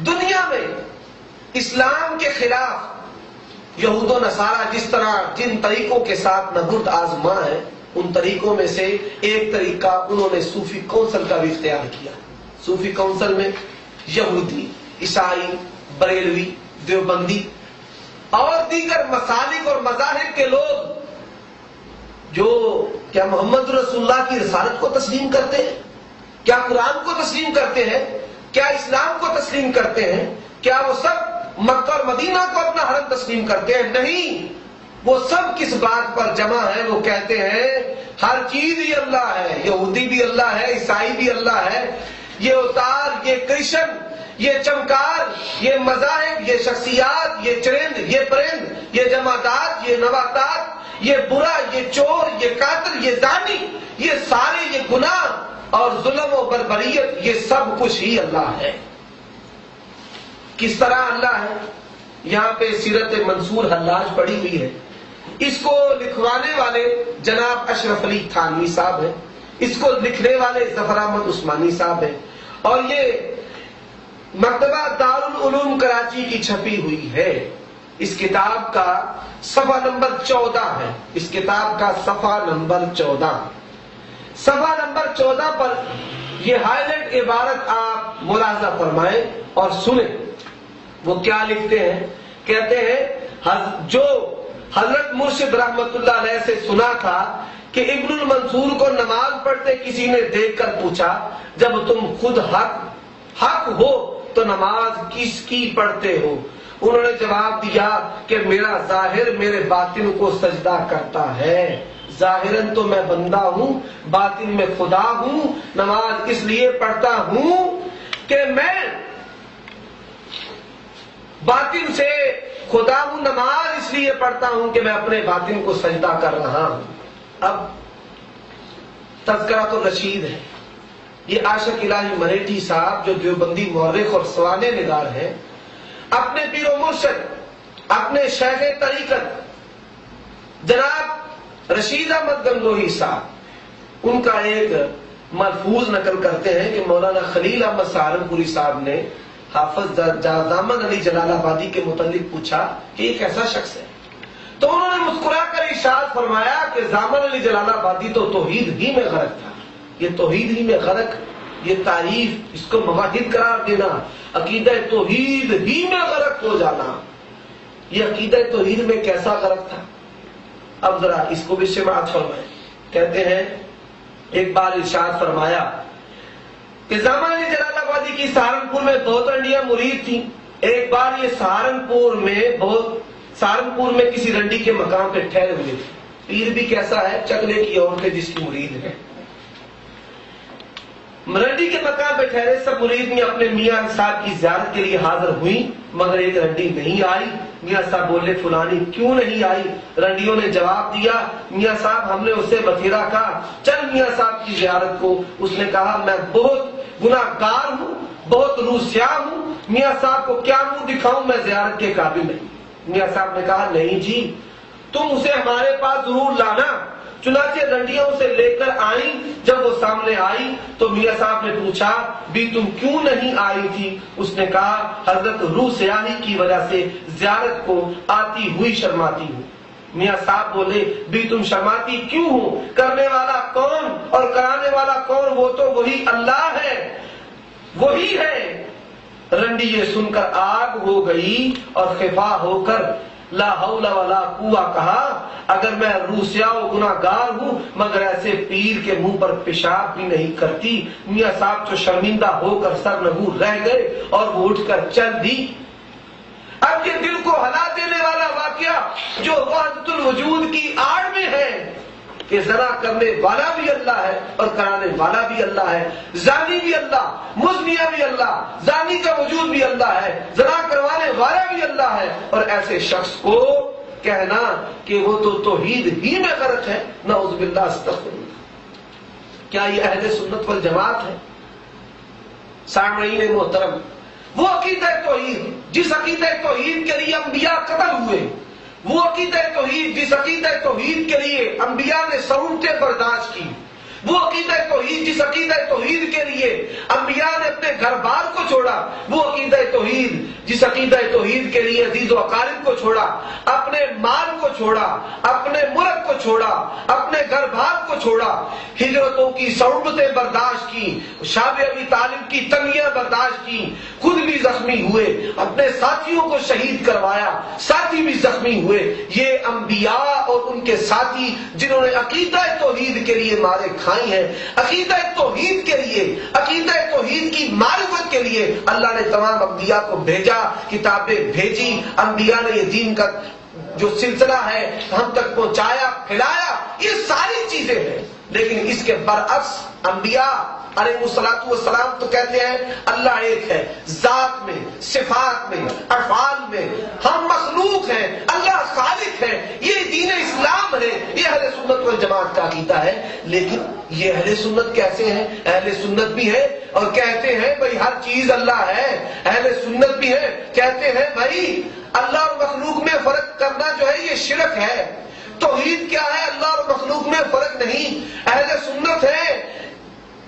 دنیا میں اسلام کے خلاف یہود و نصارہ جس طرح جن طریقوں کے ساتھ نبرد آزما ہے، ان طریقوں میں سے ایک طریقہ انہوں نے صوفی کونسل کا بھی اختیار کیا۔ صوفی کونسل میں یہودی، عیسائی، بریلوی، دیوبندی اور دیگر مسالک اور مذاہب کے لوگ جو کیا محمد رسول اللہ کی رسالت کو تسلیم کرتے ہیں، کیا قرآن کو تسلیم کرتے ہیں، کیا اسلام کو تسلیم کرتے ہیں، کیا وہ سب مکہ اور مدینہ کو اپنا حرم تسلیم کرتے ہیں؟ نہیں، وہ سب کس بات پر جمع ہے؟ وہ کہتے ہیں ہر چیز ہی اللہ ہے، یہودی بھی اللہ ہے، عیسائی بھی اللہ ہے، یہ اوتار، یہ کرشن، یہ چمکار، یہ مذاہب، یہ شخصیات، یہ چرند، یہ پرند، یہ جمادات، یہ نباتات، یہ برا، یہ چور، یہ قاتل، یہ زانی، یہ سارے یہ گناہ اور ظلم و بربریت، یہ سب کچھ ہی اللہ ہے۔ کس طرح اللہ ہے؟ یہاں پہ سیرت منصور حلاج پڑی ہوئی ہے، اس کو لکھوانے والے جناب اشرف علی تھانوی صاحب ہیں، اس کو لکھنے والے ظفر احمد عثمانی صاحب ہیں، اور یہ مکتبہ دارالعلوم کراچی کی چھپی ہوئی ہے۔ اس کتاب کا صفحہ نمبر 14 ہے، اس کتاب کا صفحہ نمبر 14، صفحہ نمبر 14 پر یہ ہائی لائٹ عبارت آپ ملاحظہ فرمائیں اور سنیں۔ وہ کیا لکھتے ہیں؟ کہتے ہیں جو حضرت مرشد رحمت اللہ علیہ سے سنا تھا کہ ابن المنصور کو نماز پڑھتے کسی نے دیکھ کر پوچھا جب تم خود حق ہو تو نماز کس کی پڑھتے ہو؟ انہوں نے جواب دیا کہ میرا ظاہر میرے باطن کو سجدہ کرتا ہے، ظاہراً تو میں بندہ ہوں، باطن میں خدا ہوں۔ نماز اس لیے پڑھتا ہوں کہ میں باطن سے خدا ہوں، نماز اس لیے پڑھتا ہوں کہ میں اپنے باطن کو سجدہ کر رہا ہوں۔ اب تذکرۃ الرشید ہے، یہ عاشق الہی مریٹھی صاحب جو دیوبندی مورخ اور سوانح نگار ہیں، اپنے پیر و مرشد، اپنے شیخ طریقت جناب رشید احمد گنگوہی صاحب، ان کا ایک ملفوظ نقل کرتے ہیں کہ مولانا خلیل احمد سہارنپوری صاحب نے حافظ دامن علی جلال آبادی کے متعلق پوچھا کہ یہ کیسا شخص ہے، تو انہوں نے مسکرا کر ارشاد فرمایا کہ دامن علی جلال آبادی تو توحید ہی میں غرق تھا۔ یہ توحید ہی میں غرق، یہ تعریف، اس کو مواحد قرار دینا، عقیدہ توحید ہی میں غرق ہو جانا، یہ عقیدہ توحید میں کیسا غرق تھا؟ اب ذرا اس کو بھی سماعت فرمائیں۔ کہتے ہیں ایک بار ارشاد فرمایا کہ دامن علی جلال آبادی کی سہارنپور میں بہت رنڈیاں مرید تھیں۔ ایک بار یہ سہارنپور میں کسی رنڈی کے مقام پہ ٹھہرے ہوئے تھے۔ پیر بھی کیسا ہے؟ چکلے کی عورتیں جس کی مرید ہے۔ رنڈی کے مقام پہ ٹھہرے، سب مرید میں اپنے میاں صاحب کی زیارت کے لیے حاضر ہوئی، مگر ایک رنڈی نہیں آئی۔ میاں صاحب بولے فلانی کیوں نہیں آئی؟ رنڈیوں نے جواب دیا میاں صاحب ہم نے اسے بتھیرا کہا چل میاں صاحب کی زیارت کو، اس نے کہا میں بہت گناہ گار ہوں، بہت روسیاہ ہوں، میاں صاحب کو کیا منہ دکھاؤں، میں زیارت کے قابل نہیں۔ میاں صاحب نے کہا نہیں جی تم اسے ہمارے پاس ضرور لانا۔ چنانچہ رنڈیاں اسے لے کر آئیں۔ جب وہ سامنے آئی تو میاں صاحب نے پوچھا بھی تم کیوں نہیں آئی تھی؟ اس نے کہا حضرت روح سیاہی کی وجہ سے زیارت کو آتی ہوئی شرماتی ہوں۔ میاں صاحب بولے بھی تم شرماتی کیوں ہو؟ کرنے والا کون اور کرانے والا کون؟ وہ تو وہی اللہ ہے، وہی ہے۔ رنڈی یہ سن کر آگ ہو گئی اور خفا ہو کر لا حول ولا قوہ کہا اگر میں روسیا و گناہ گار ہوں مگر ایسے پیر کے منہ پر پیشاب بھی نہیں کرتی۔ میاں صاحب جو شرمندہ ہو کر سرنگوں رہ گئے اور وہ اٹھ کر چل دی۔ اب یہ دل کو ہلا دینے والا واقعہ جو وحدت الوجود کی آڑ میں ہے کہ زنا کرنے والا بھی اللہ ہے اور کرانے والا بھی اللہ ہے، زانی بھی اللہ، مزنیہ بھی اللہ، زانی کا وجود بھی اللہ ہے، زنا کروانے والا بھی اللہ ہے، اور ایسے شخص کو کہنا کہ وہ تو توحید ہی میں غرق ہے، نعوذ باللہ استغفر اللہ۔ کیا یہ اہل سنت والجماعت ہے؟ سامعین محترم، وہ عقیدہ توحید جس عقیدہ توحید کے لیے انبیاء قتل ہوئے، وہ عقیدہ توحید جس عقیدہ توحید کے لیے انبیاء نے سعودتیں برداشت کی، وہ عقیدہ توحید جس عقیدہ توحید کے لیے انبیاء نے اپنے گھر بار کو چھوڑا، وہ عقیدہ توحید جس عقیدہ توحید کے لیے عزیز و اقارب کو چھوڑا، اپنے مال کو چھوڑا، اپنے ملک کو چھوڑا، اپنے گھر بار کو چھوڑا، ہجرتوں کی صعوبتیں برداشت کی، شاب ابی طالب کی تنگیاں برداشت کی، خود بھی زخمی ہوئے، اپنے ساتھیوں کو شہید کروایا، ساتھی بھی زخمی ہوئے۔ یہ انبیاء اور ان کے ساتھی جنہوں نے عقیدہ توحید کے لیے مارے کھائی ہیں، عقیدہ توحید کے لیے، عقیدہ توحید کی معرفت کے لیے اللہ نے تمام انبیاء کو بھیجا، کتابیں بھیجی، انبیاء نے یہ دین کا جو سلسلہ ہے ہم تک پہنچایا، پھیلایا، یہ ساری چیزیں ہیں۔ لیکن اس کے برعکس انبیاء علیہ الصلوۃ والسلام تو کہتے ہیں اللہ ایک ہے، ذات میں، صفات میں، افعال میں، ہم مخلوق ہیں، اللہ خالق ہے۔ یہ دین اسلام ہے، یہ اہل سنت والجماعت کا عقیدہ ہے۔ لیکن یہ اہل سنت کیسے ہیں؟ اہل سنت بھی ہے اور کہتے ہیں بھائی ہر چیز اللہ ہے، اہل سنت بھی ہے کہتے ہیں بھائی اللہ اور مخلوق میں فرق کرنا جو ہے یہ شرک ہے۔ توحید کیا ہے؟ اللہ اور مخلوق میں فرق نہیں۔ اہل سنت ہے،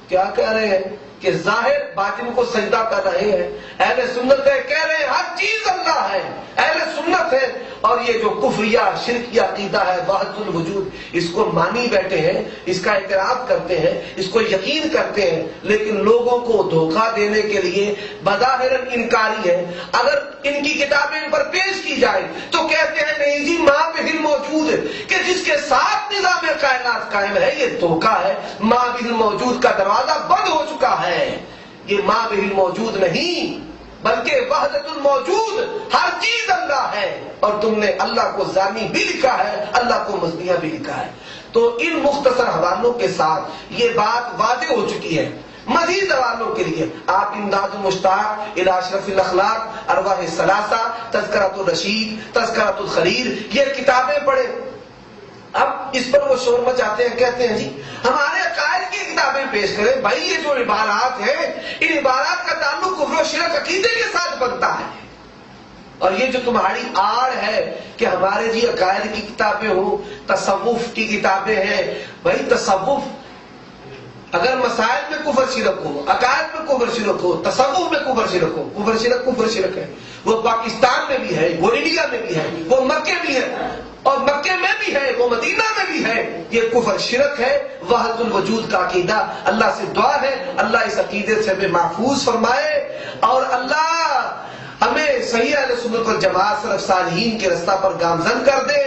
کیا کہہ رہے ہیں کہ ظاہر باطن کو سجدہ کر رہے ہیں۔ اہل سنت ہے کہہ رہے ہیں ہر چیز اللہ ہے، اہل سنت ہے۔ اور یہ جو کفریہ شرکیہ عقیدہ ہے وحدت الوجود، اس کو مانی بیٹھے ہیں، اس کا اعتراف کرتے ہیں، اس کو یقین کرتے ہیں، لیکن لوگوں کو دھوکہ دینے کے لیے بظاہر انکاری ہے۔ اگر ان کی کتابیں ان پر پیش کی جائے تو کہتے ہیں نہیں جی ماں بہل موجود کہ جس کے ساتھ نظام کائنات قائم ہے، یہ دھوکہ ہے۔ ماں بہل موجود کا دروازہ بند ہو چکا ہے، یہ ماں بہل موجود نہیں بلکہ وحدت الموجود، ہر چیز اللہ ہے، اور تم نے اللہ کو ذانی بھی لکھا ہے، اللہ کو مزنیہ بھی لکھا ہے۔ تو ان مختصر حوالوں کے ساتھ یہ بات واضح ہو چکی ہے۔ مزید حوالوں کے لیے آپ امداد المشتاق الی اشرف الاخلاق، ارواح الثلاثہ، تذکرۃ الرشید، تذکرۃ الخلیل، یہ کتابیں پڑھیں۔ اب اس پر وہ شور مچاتے ہیں، کہتے ہیں جی ہمارے عقائد کی کتابیں پیش کریں۔ بھائی یہ جو عبارات ہیں، ان عبارات کا تعلق کفر و شرک عقیدے کے ساتھ بنتا ہے، اور یہ جو تمہاری آڑ ہے کہ ہمارے جی عقائد کی کتابیں ہوں، تصوف کی کتابیں ہیں، بھائی تصوف اگر مسائل میں کفر شرک ہو، عقائد میں کفر شرک ہو، تصوف میں کفر شرک ہو، کفر شرک ہے، وہ پاکستان میں بھی ہے، وہ انڈیا میں بھی ہے، وہ مکے بھی ہے، اور مکے میں بھی ہے، وہ مدینہ میں بھی ہے، یہ کفر شرک ہے۔ وحدت الوجود کا عقیدہ، اللہ سے دعا ہے اللہ اس عقیدے سے ہمیں محفوظ فرمائے، اور اللہ ہمیں صحیح اہل سنت والجماعت سلف صالحین کے رستہ پر گامزن کر دے۔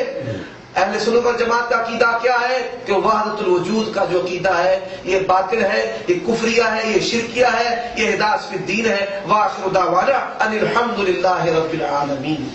اہل سنت والجماعت کا عقیدہ کیا ہے کہ وحدت الوجود کا جو عقیدہ ہے یہ باطل ہے، یہ کفریہ ہے، یہ شرکیہ ہے، یہ ہدایت فی الدین ہے۔ وآخر دعوانا ان الحمد للہ رب العالمین۔